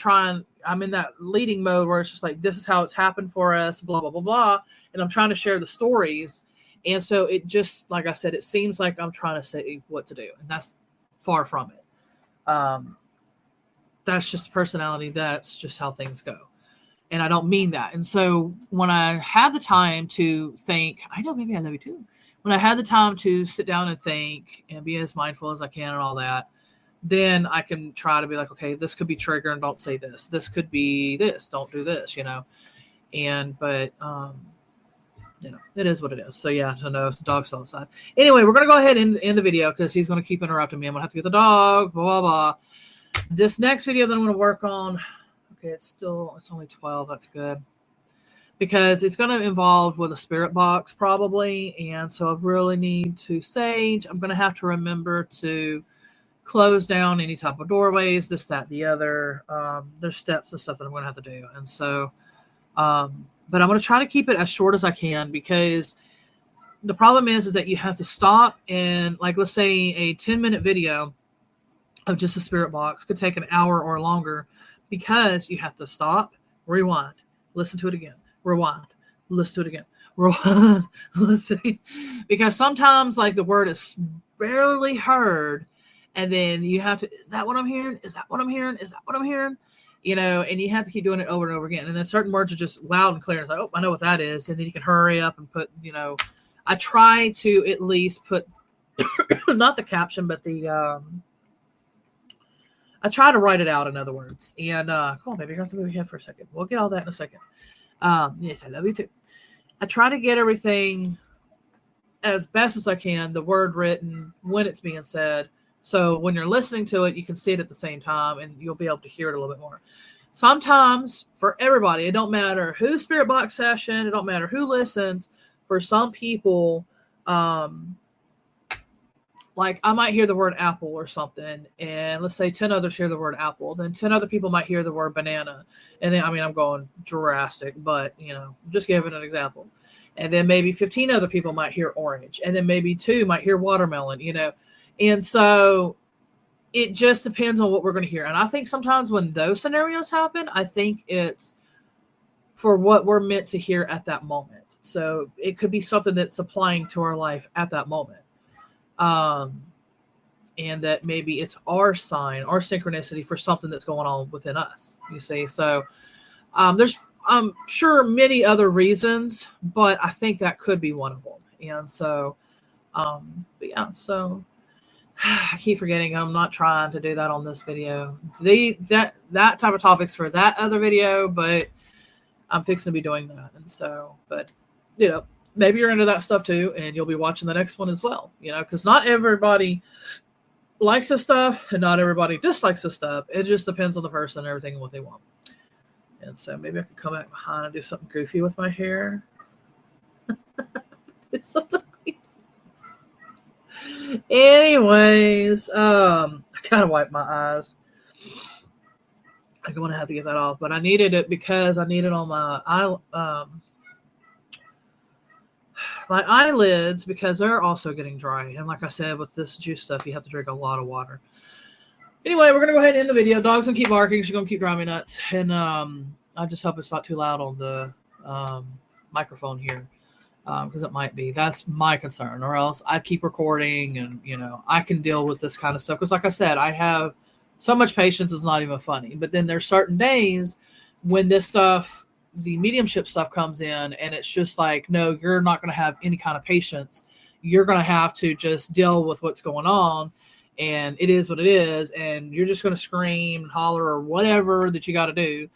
in that leading mode where it's just like, this is how it's happened for us, blah, blah, blah, blah. And I'm trying to share the stories. And so it just, like I said, it seems like I'm trying to say what to do. And that's far from it. That's just personality. That's just how things go. And I don't mean that. And so when I had the time to think, I know maybe I love you too. When I had the time to sit down and think and be as mindful as I can and all that, then I can try to be like, okay, this could be trigger and don't say this. This could be this, don't do this, but it is what it is. So yeah, I know the dog's still outside. Anyway, we're going to go ahead and end the video because he's going to keep interrupting me. I'm going to have to get the dog, blah, blah, blah. This next video that I'm going to work on, okay, it's only 12. That's good. Because it's going to involve with a spirit box probably. And so I really need to sage. I'm going to have to remember to close down any type of doorways, this, that, the other. There's steps and stuff that I'm going to have to do. And so, but I'm going to try to keep it as short as I can, because the problem is that you have to stop and, like, let's say a 10-minute video of just a spirit box could take an hour or longer, because you have to stop, rewind, listen to it again, rewind, listen to it again, rewind, listen. Because sometimes, like, the word is barely heard, and then you have to, is that what I'm hearing? Is that what I'm hearing? Is that what I'm hearing? And you have to keep doing it over and over again. And then certain words are just loud and clear. It's like, oh, I know what that is. And then you can hurry up and put, I try to at least put, not the caption, but I try to write it out, in other words. And come on, baby, you're going to have to move your head for a second. We'll get all that in a second. Yes, I love you too. I try to get everything as best as I can, the word written when it's being said. So when you're listening to it, you can see it at the same time, and you'll be able to hear it a little bit more. Sometimes, for everybody, it don't matter whose spirit box session, it don't matter who listens. For some people, like, I might hear the word apple or something, and let's say 10 others hear the word apple. Then 10 other people might hear the word banana. And then, I'm going drastic, but, just giving an example. And then maybe 15 other people might hear orange. And then maybe 2 might hear watermelon, And so it just depends on what we're going to hear. And I think sometimes when those scenarios happen, I think it's for what we're meant to hear at that moment. So it could be something that's applying to our life at that moment. And that maybe it's our sign, our synchronicity for something that's going on within us, you see. So there's, I'm sure, many other reasons, but I think that could be one of them. And so, but yeah, so I keep forgetting I'm not trying to do that on this video. That type of topics for that other video, but I'm fixing to be doing that. And so, but maybe you're into that stuff too, and you'll be watching the next one as well, because not everybody likes this stuff and not everybody dislikes this stuff. It just depends on the person and everything and what they want. And so maybe I could come back behind and do something goofy with my hair. It's something. Anyways, I gotta wipe my eyes. I'm gonna have to get that off, but I needed it because I need it on my my eyelids, because they're also getting dry. And like I said, with this juice stuff, you have to drink a lot of water. Anyway, we're gonna go ahead and end the video. Dog's gonna keep barking. She's gonna keep driving me nuts, and I just hope it's not too loud on the microphone here. Because it might be. That's my concern, or else I keep recording, and I can deal with this kind of stuff. Because like I said, I have so much patience, it's not even funny. But then there's certain days when this stuff, the mediumship stuff, comes in, and it's just like, no, you're not going to have any kind of patience. You're going to have to just deal with what's going on, and it is what it is, and you're just going to scream and holler or whatever that you got to do.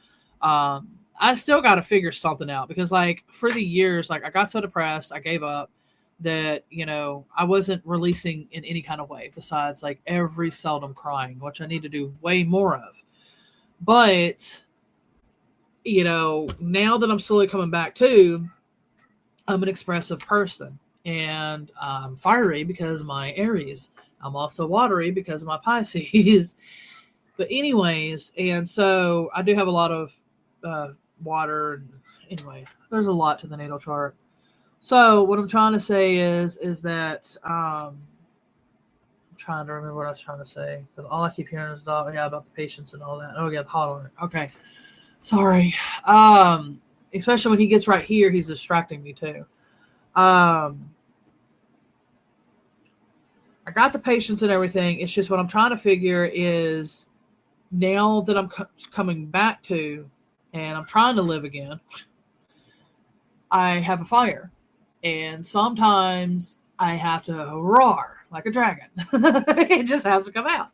I still got to figure something out, because, like, for the years, like, I got so depressed, I gave up, that, I wasn't releasing in any kind of way besides, like, every seldom crying, which I need to do way more of. But, now that I'm slowly coming back to, I'm an expressive person, and I'm fiery because of my Aries. I'm also watery because of my Pisces. But anyways, and so I do have a lot of water. Anyway, there's a lot to the natal chart. So what I'm trying to say is that I'm trying to remember what I was trying to say because all I keep hearing is about the patients and all that. Oh yeah, the hot alert. Okay, sorry. Especially when he gets right here, he's distracting me too. I got the patients and everything. It's just what I'm trying to figure is now that I'm coming back to, and I'm trying to live again. I have a fire, and sometimes I have to roar like a dragon. It just has to come out.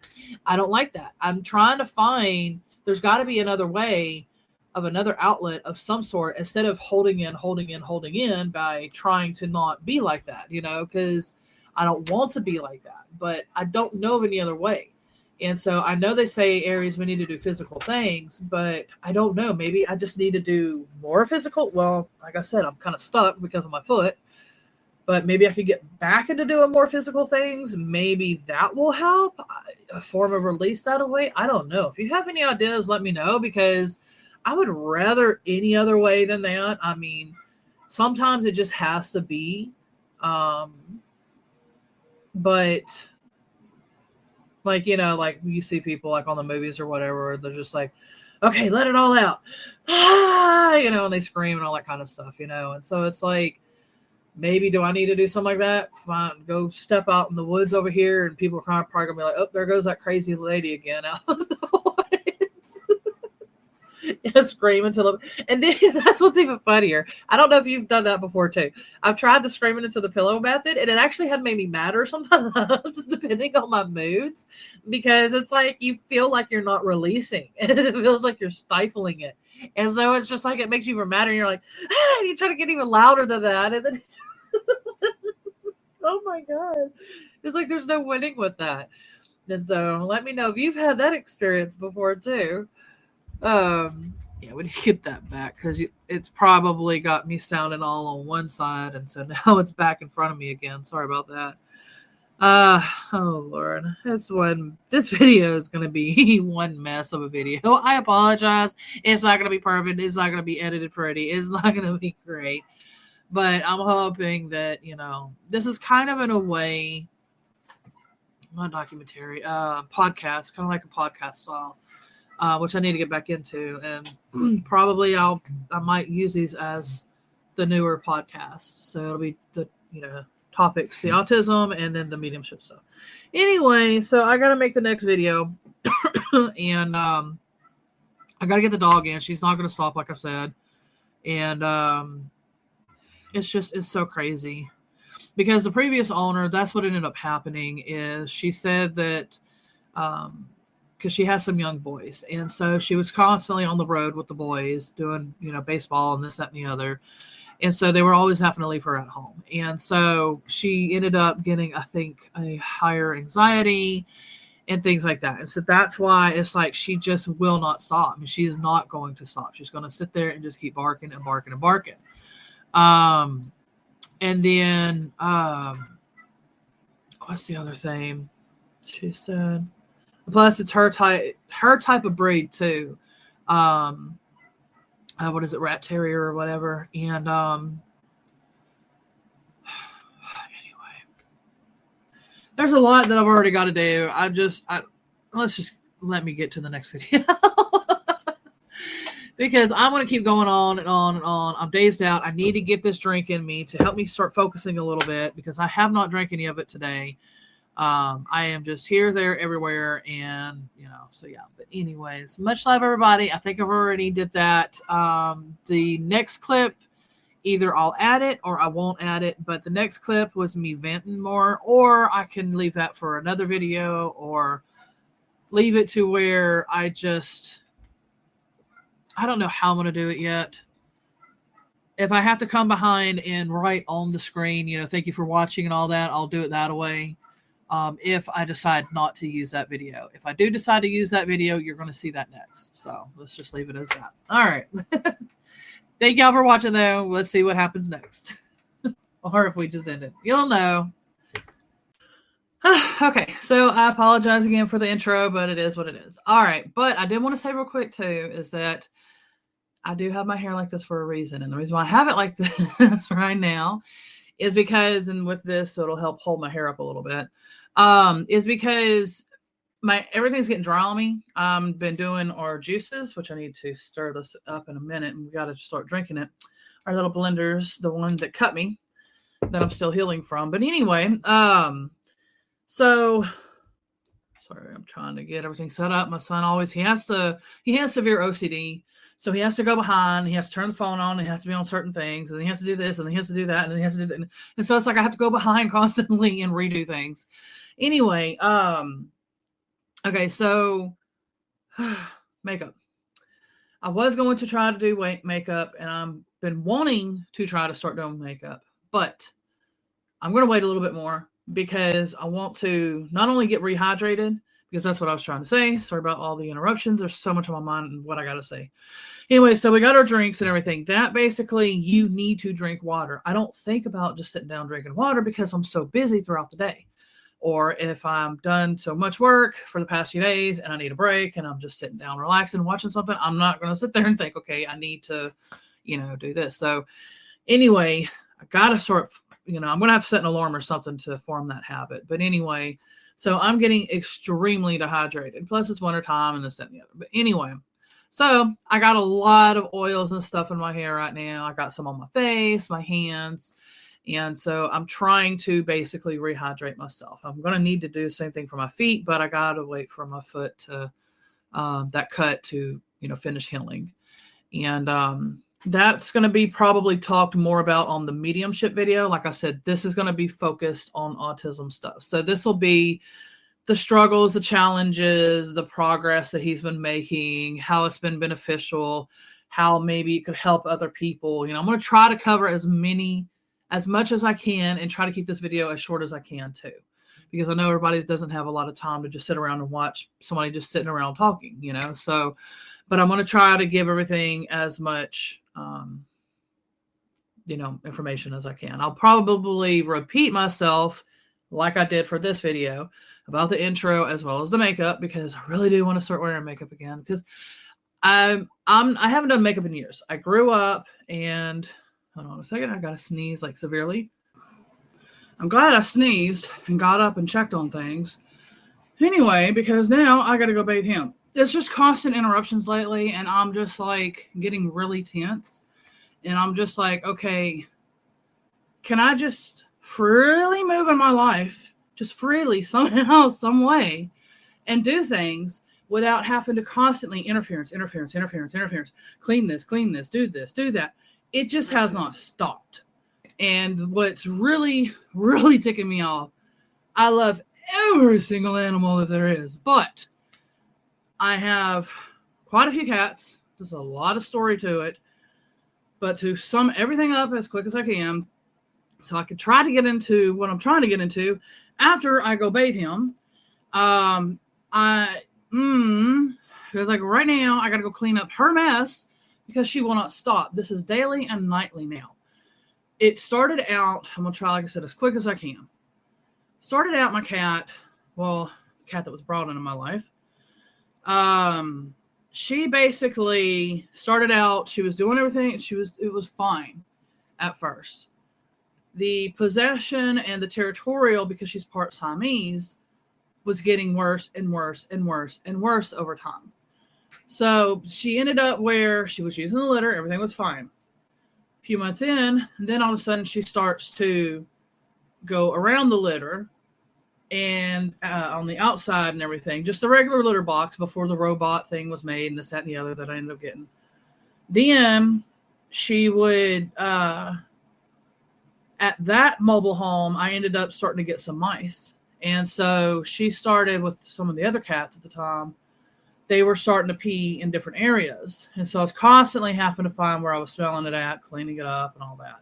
I don't like that. I'm trying to find, there's got to be another way of another outlet of some sort instead of holding in by trying to not be like that, because I don't want to be like that, but I don't know of any other way. And so I know they say Aries, we need to do physical things, but I don't know. Maybe I just need to do more physical. Well, like I said, I'm kind of stuck because of my foot, but maybe I could get back into doing more physical things. Maybe that will help. A form of release that away. I don't know. If you have any ideas, let me know, because I would rather any other way than that. I mean, sometimes it just has to be. But like, like you see people like on the movies or whatever, they're just like, okay, let it all out. And they scream and all that kind of stuff, And so it's like, maybe do I need to do something like that? Fine, go step out in the woods over here, and people are probably gonna be like, oh, there goes that crazy lady again out of the woods. Scream until and then that's what's even funnier. I don't know if you've done that before too. I've tried the screaming into the pillow method, and it actually had made me madder sometimes, depending on my moods, because it's like you feel like you're not releasing, and it feels like you're stifling it, and so it's just like it makes you even madder. And you're like, you try to get even louder than that, and then oh my god, it's like there's no winning with that. And so let me know if you've had that experience before too. Yeah, we need to get that back because it's probably got me sounding all on one side, and so now it's back in front of me again. Sorry about that. Oh Lord, this video is going to be one mess of a video. I apologize. It's not going to be perfect. It's not going to be edited pretty. It's not going to be great, but I'm hoping that, this is kind of in a way, not documentary, podcast, kind of like a podcast style. Which I need to get back into, and probably I might use these as the newer podcast. So it'll be the topics, the autism, and then the mediumship stuff. Anyway, so I got to make the next video, and I got to get the dog in. She's not going to stop, like I said, and it's so crazy because the previous owner, that's what ended up happening. Is she said that because she has some young boys. And so she was constantly on the road with the boys doing, baseball and this, that, and the other. And so they were always having to leave her at home. And so she ended up getting, I think, a higher anxiety and things like that. And so that's why it's like she just will not stop. I mean, she is not going to stop. She's going to sit there and just keep barking and barking and barking. And then, what's the other thing she said? Plus, it's her type of breed too. What is it, rat terrier or whatever? And anyway, there's a lot that I've already got to do. Let's just let me get to the next video because I'm going to keep going on and on and on. I'm dazed out. I need to get this drink in me to help me start focusing a little bit because I have not drank any of it today. I am just here, there, everywhere, and so yeah. But anyways, much love, everybody. I think I've already did that. The next clip, either I'll add it or I won't add it. But the next clip was me venting more, or I can leave that for another video, or leave it to where I don't know how I'm gonna do it yet. If I have to come behind and write on the screen, thank you for watching and all that, I'll do it that way. If I decide not to use that video. If I do decide to use that video, you're going to see that next. So let's just leave it as that. All right. Thank y'all for watching, though. Let's see what happens next. Or if we just end it. You'll know. Okay, so I apologize again for the intro, but it is what it is. All right, but I did want to say real quick, too, is that I do have my hair like this for a reason. And the reason why I have it like this right now is because, and with this, it'll help hold my hair up a little bit. is because everything's getting dry on me. I've been doing our juices, which I need to stir this up in a minute, and we got to start drinking it. Our little blenders, the one that cut me, that I'm still healing from. But anyway, so sorry, I'm trying to get everything set up. My son he has severe OCD. So he has to go behind, he has to turn the phone on, he has to be on certain things, and he has to do this, and he has to do that, and he has to do that. And so it's like I have to go behind constantly and redo things. Anyway, okay, so makeup. I was going to try to do makeup, and I've been wanting to try to start doing makeup, but I'm going to wait a little bit more because I want to not only get rehydrated, because that's what I was trying to say. Sorry about all the interruptions. There's so much on my mind and what I got to say. Anyway, so we got our drinks and everything. That basically, you need to drink water. I don't think about just sitting down drinking water because I'm so busy throughout the day. Or if I'm done so much work for the past few days and I need a break and I'm just sitting down, relaxing, watching something, I'm not going to sit there and think, okay, I need to, do this. So anyway, I got to start, I'm going to have to set an alarm or something to form that habit. But anyway, so I'm getting extremely dehydrated. Plus it's wintertime and this and the other. But anyway, so I got a lot of oils and stuff in my hair right now. I got some on my face, my hands. And so I'm trying to basically rehydrate myself. I'm going to need to do the same thing for my feet, but I got to wait for my foot to, that cut to, finish healing. And that's going to be probably talked more about on the mediumship video. Like I said, this is going to be focused on autism stuff. So this will be the struggles, the challenges, the progress that he's been making, how it's been beneficial, how maybe it could help other people. I'm going to try to cover as much as I can and try to keep this video as short as I can too, because I know everybody doesn't have a lot of time to just sit around and watch somebody just sitting around talking, so, but I'm going to try to give everything as much, information as I can. I'll probably repeat myself like I did for this video about the intro as well as the makeup, because I really do want to start wearing makeup again, because I haven't done makeup in years. I grew up and hold on a second. I got to sneeze like severely. I'm glad I sneezed and got up and checked on things. Anyway, because now I got to go bathe him. It's just constant interruptions lately, and I'm just like getting really tense. And I'm just like, okay, can I just freely move in my life, just freely somehow, some way, and do things without having to constantly interference, clean this, do that. It just has not stopped. And what's really, really ticking me off, I love every single animal that there is, but I have quite a few cats. There's a lot of story to it, but to sum everything up as quick as I can, so I could try to get into what I'm trying to get into after I go bathe him. Because like right now, I got to go clean up her mess because she will not stop. This is daily and nightly now. It started out, I'm going to try, like I said, as quick as I can. Started out my cat, the cat that was brought into my life. She basically started out, she was doing everything. It was fine at first. The possession and the territorial, because she's part Siamese, was getting worse and worse and worse and worse over time. So she ended up where she was using the litter. Everything was fine. A few months in, and then all of a sudden she starts to go around the litter and on the outside and everything. Just the regular litter box before the robot thing was made and this, that, and the other that I ended up getting. Then she would, at that mobile home, I ended up starting to get some mice. And so she started with some of the other cats at the time. They were starting to pee in different areas. And so I was constantly having to find where I was smelling it at, cleaning it up and all that.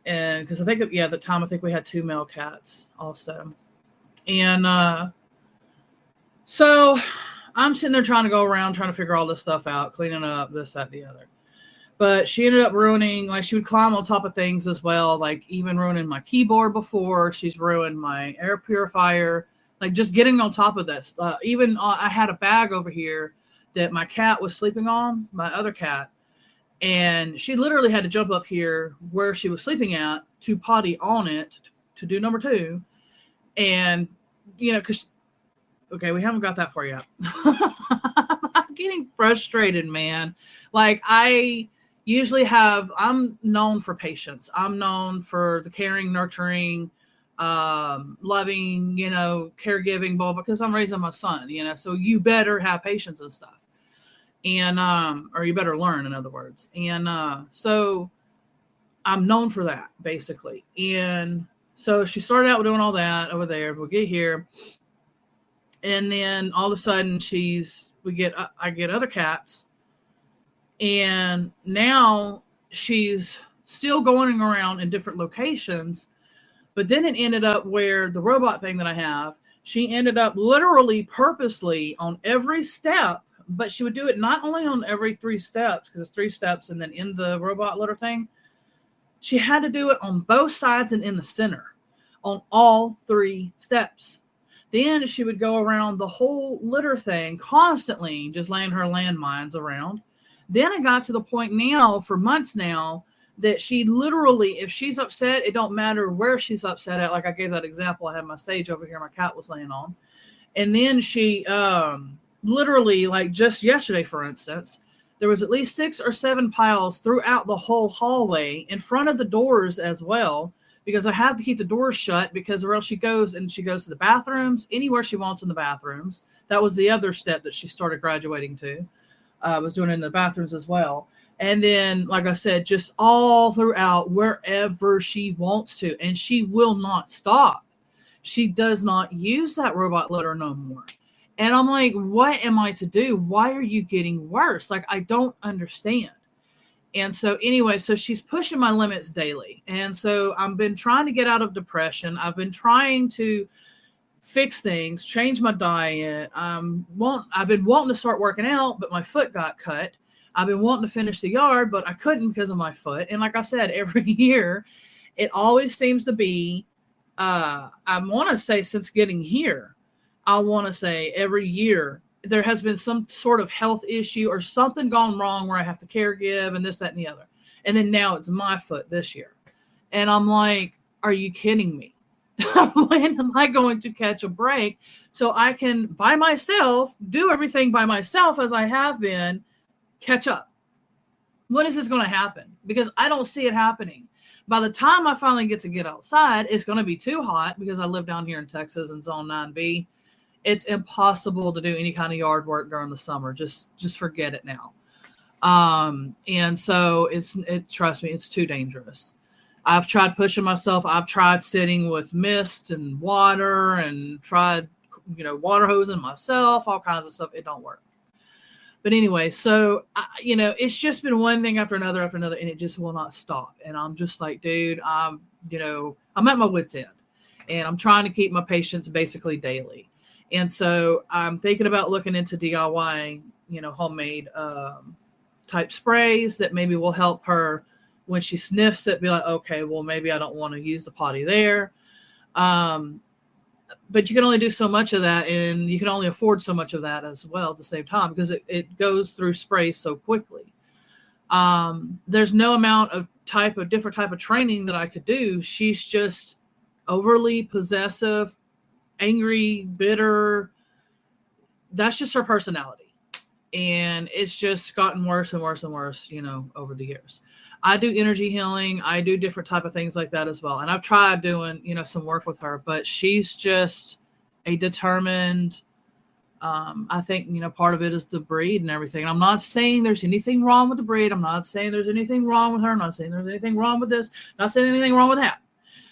And because I think, at the time, I think we had 2 male cats also. And so I'm sitting there trying to go around, trying to figure all this stuff out, cleaning up, this, that, the other. But she ended up ruining, like she would climb on top of things as well, like even ruining my keyboard before. She's ruined my air purifier, like just getting on top of this. Even I had a bag over here that my cat was sleeping on, my other cat. And she literally had to jump up here where she was sleeping at to potty on it to do number 2. And, because, okay, we haven't got that far yet. I'm getting frustrated, man. Like, I usually I'm known for patience. I'm known for the caring, nurturing, loving, caregiving, because I'm raising my son, so you better have patience and stuff. And, or you better learn, in other words. And, so I'm known for that, basically. And so she started out doing all that over there. We'll get here. And then all of a sudden I get other cats. And now she's still going around in different locations. But then it ended up where the robot thing that I have, she ended up literally purposely on every step, but she would do it not only on every 3 steps, because it's 3 steps and then in the robot litter thing. She had to do it on both sides and in the center on all 3 steps. Then she would go around the whole litter thing constantly, just laying her landmines around. Then it got to the point now, for months now, that she literally, if she's upset, it don't matter where she's upset at. Like I gave that example. I had my sage over here my cat was laying on. And then she literally, like just yesterday, for instance, there was at least 6 or 7 piles throughout the whole hallway in front of the doors as well, because I have to keep the doors shut, because or else she goes to the bathrooms, anywhere she wants in the bathrooms. That was the other step that she started graduating to. Was doing it in the bathrooms as well. And then, like I said, just all throughout wherever she wants to. And she will not stop. She does not use that robot litter no more. And I'm like, what am I to do? Why are you getting worse? Like, I don't understand. And so anyway, so she's pushing my limits daily. And so I've been trying to get out of depression. I've been trying to fix things, change my diet. I've been wanting to start working out, but my foot got cut. I've been wanting to finish the yard, but I couldn't because of my foot. And like I said, every year, it always seems to be, I want to say since getting here, I want to say every year, there has been some sort of health issue or something gone wrong where I have to caregive and this, that, and the other. And then now it's my foot this year. And I'm like, are you kidding me? When am I going to catch a break so I can, by myself, do everything by myself as I have been, catch up? When is this going to happen? Because I don't see it happening. By the time I finally get outside, it's going to be too hot, because I live down here in Texas in Zone 9B. It's impossible to do any kind of yard work during the summer. Just forget it now. And so trust me, it's too dangerous. I've tried pushing myself. I've tried sitting with mist and water and tried, water hosing myself, all kinds of stuff. It don't work. But anyway, so, it's just been one thing after another, and it just will not stop. And I'm just like, dude, I'm at my wit's end, and I'm trying to keep my patience basically daily. And so I'm thinking about looking into DIY, homemade type sprays that maybe will help her when she sniffs it, be like, okay, well, maybe I don't want to use the potty there. But you can only do so much of that, and you can only afford so much of that as well at the same time, because it goes through sprays so quickly. There's no amount of different type of training that I could do. She's just overly possessive, angry, bitter. That's just her personality. And it's just gotten worse and worse and worse, over the years. I do energy healing. I do different type of things like that as well. And I've tried doing, some work with her, but she's just a determined, I think, part of it is the breed and everything. And I'm not saying there's anything wrong with the breed. I'm not saying there's anything wrong with her. I'm not saying there's anything wrong with this. I'm not saying anything wrong with that.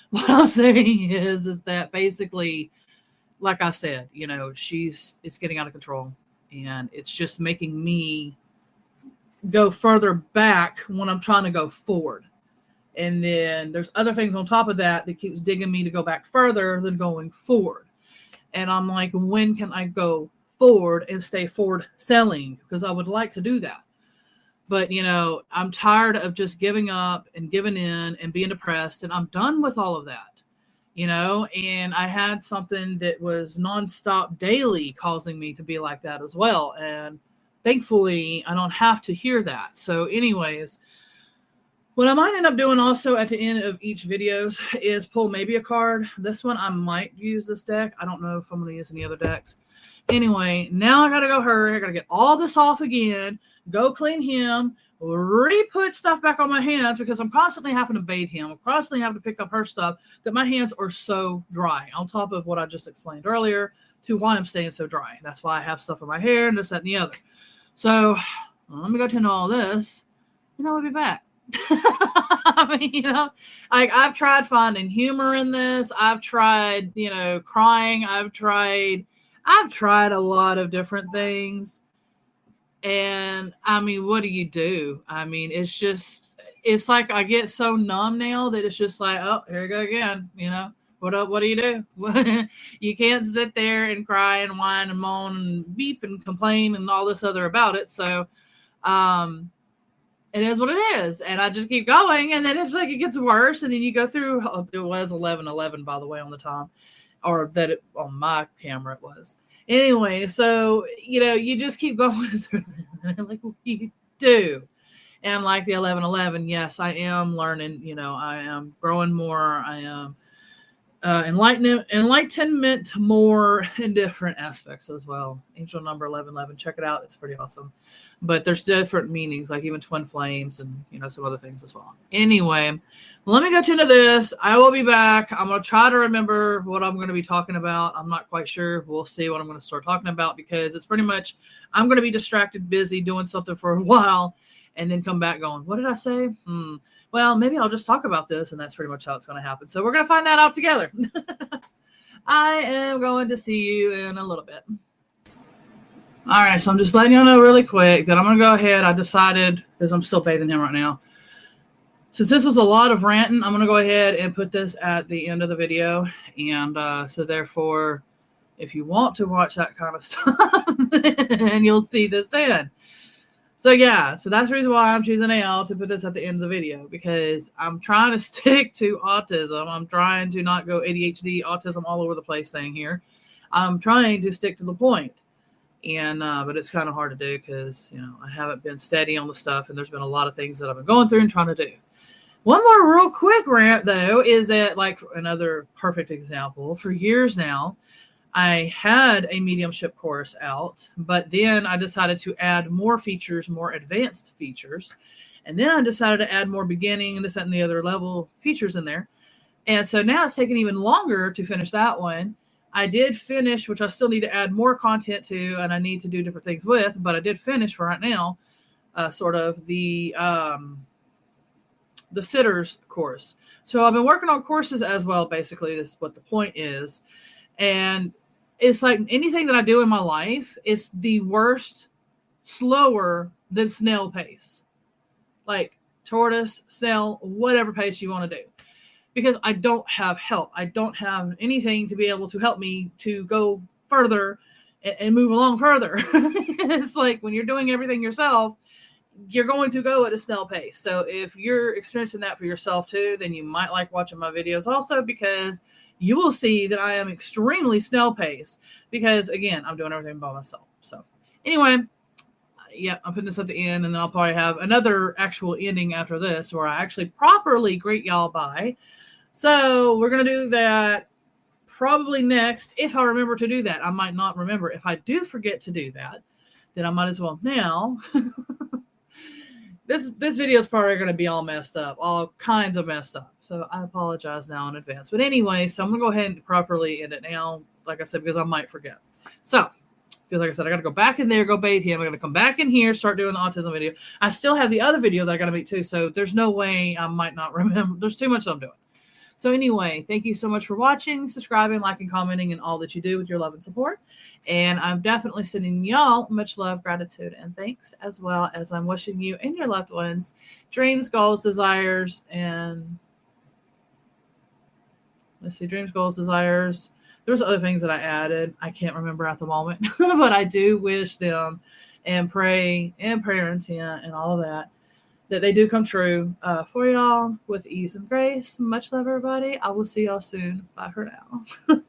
What I'm saying is that basically, like I said, it's getting out of control, and it's just making me go further back when I'm trying to go forward. And then there's other things on top of that keeps digging me to go back further than going forward. And I'm like, when can I go forward and stay forward selling? Because I would like to do that. But, I'm tired of just giving up and giving in and being depressed. And I'm done with all of that. And I had something that was nonstop daily causing me to be like that as well. And thankfully, I don't have to hear that. So anyways, What I might end up doing also at the end of each videos is pull maybe a card. This one, I might use this deck. I don't know if I'm going to use any other decks. Anyway, now I got to go hurry. I got to get all this off again, go clean him, re-put stuff back on my hands because I'm constantly having to bathe him. I'm constantly having to pick up her stuff that my hands are so dry, on top of what I just explained earlier to why I'm staying so dry. That's why I have stuff in my hair and this, that, and the other. So let me go tend to all this, and I'll be back. I mean, I've tried finding humor in this. I've tried, crying. I've tried a lot of different things. And I mean, what do you do? I mean, it's like I get so numb now that it's just like, oh, here we go again. What do you do? You can't sit there and cry and whine and moan and beep and complain and all this other about it. So, it is what it is. And I just keep going. And then it's like, it gets worse. And then you go through, it was 11:11, by the way, on the time, or that on my camera it was. Anyway, so, you just keep going through it. Like, what do you do? And like the 11:11, yes, I am learning, I am growing more. I am enlightenment more in different aspects as well. Angel number 11:11, check it out. It's pretty awesome. But there's different meanings, like even twin flames and, some other things as well. Anyway, let me go into this. I will be back. I'm going to try to remember what I'm going to be talking about. I'm not quite sure. We'll see what I'm going to start talking about because it's pretty much, I'm going to be distracted, busy doing something for a while and then come back going, what did I say? Well, maybe I'll just talk about this, and that's pretty much how it's going to happen. So we're going to find that out together. I am going to see you in a little bit. All right, so I'm just letting you know really quick that I'm going to go ahead. I decided, because I'm still bathing him right now, since this was a lot of ranting, I'm going to go ahead and put this at the end of the video. And so therefore, if you want to watch that kind of stuff, and you'll see this then. So yeah, so that's the reason why I'm choosing AL to put this at the end of the video, because I'm trying to stick to autism. I'm trying to not go ADHD, autism all over the place thing here. I'm trying to stick to the point. And but it's kind of hard to do because, I haven't been steady on the stuff, and there's been a lot of things that I've been going through and trying to do. One more real quick rant, though, is that, like, another perfect example, for years now, I had a mediumship course out, but then I decided to add more features, more advanced features. And then I decided to add more beginning and this, that, and the other level features in there. And so now it's taken even longer to finish that one. I did finish, which I still need to add more content to, and I need to do different things with, but I did finish for right now, sort of the sitters course. So I've been working on courses as well. Basically, this is what the point is. And it's like anything that I do in my life, it's the worst, slower than snail pace. Like tortoise, snail, whatever pace you want to do. Because I don't have help. I don't have anything to be able to help me to go further and move along further. It's like when you're doing everything yourself, you're going to go at a snail pace. So if you're experiencing that for yourself too, then you might like watching my videos also, because you will see that I am extremely snail pace because, again, I'm doing everything by myself. So anyway, yeah, I'm putting this at the end, and then I'll probably have another actual ending after this where I actually properly greet y'all bye. So we're going to do that probably next, if I remember to do that. I might not remember. If I do forget to do that, then I might as well now. This video is probably going to be all messed up, all kinds of messed up. So I apologize now in advance. But anyway, so I'm going to go ahead and properly end it now, like I said, because I might forget. So, because like I said, I got to go back in there, go bathe him. I got to come back in here, start doing the autism video. I still have the other video that I got to make too. So there's no way I might not remember. There's too much I'm doing. So anyway, thank you so much for watching, subscribing, liking, commenting, and all that you do with your love and support. And I'm definitely sending y'all much love, gratitude, and thanks, as well as I'm wishing you and your loved ones dreams, goals, desires, and let's see, dreams, goals, desires. There's other things that I added. I can't remember at the moment, but I do wish them and pray and prayer intent and all of that they do come true for y'all with ease and grace. Much love, everybody. I will see y'all soon. Bye for now.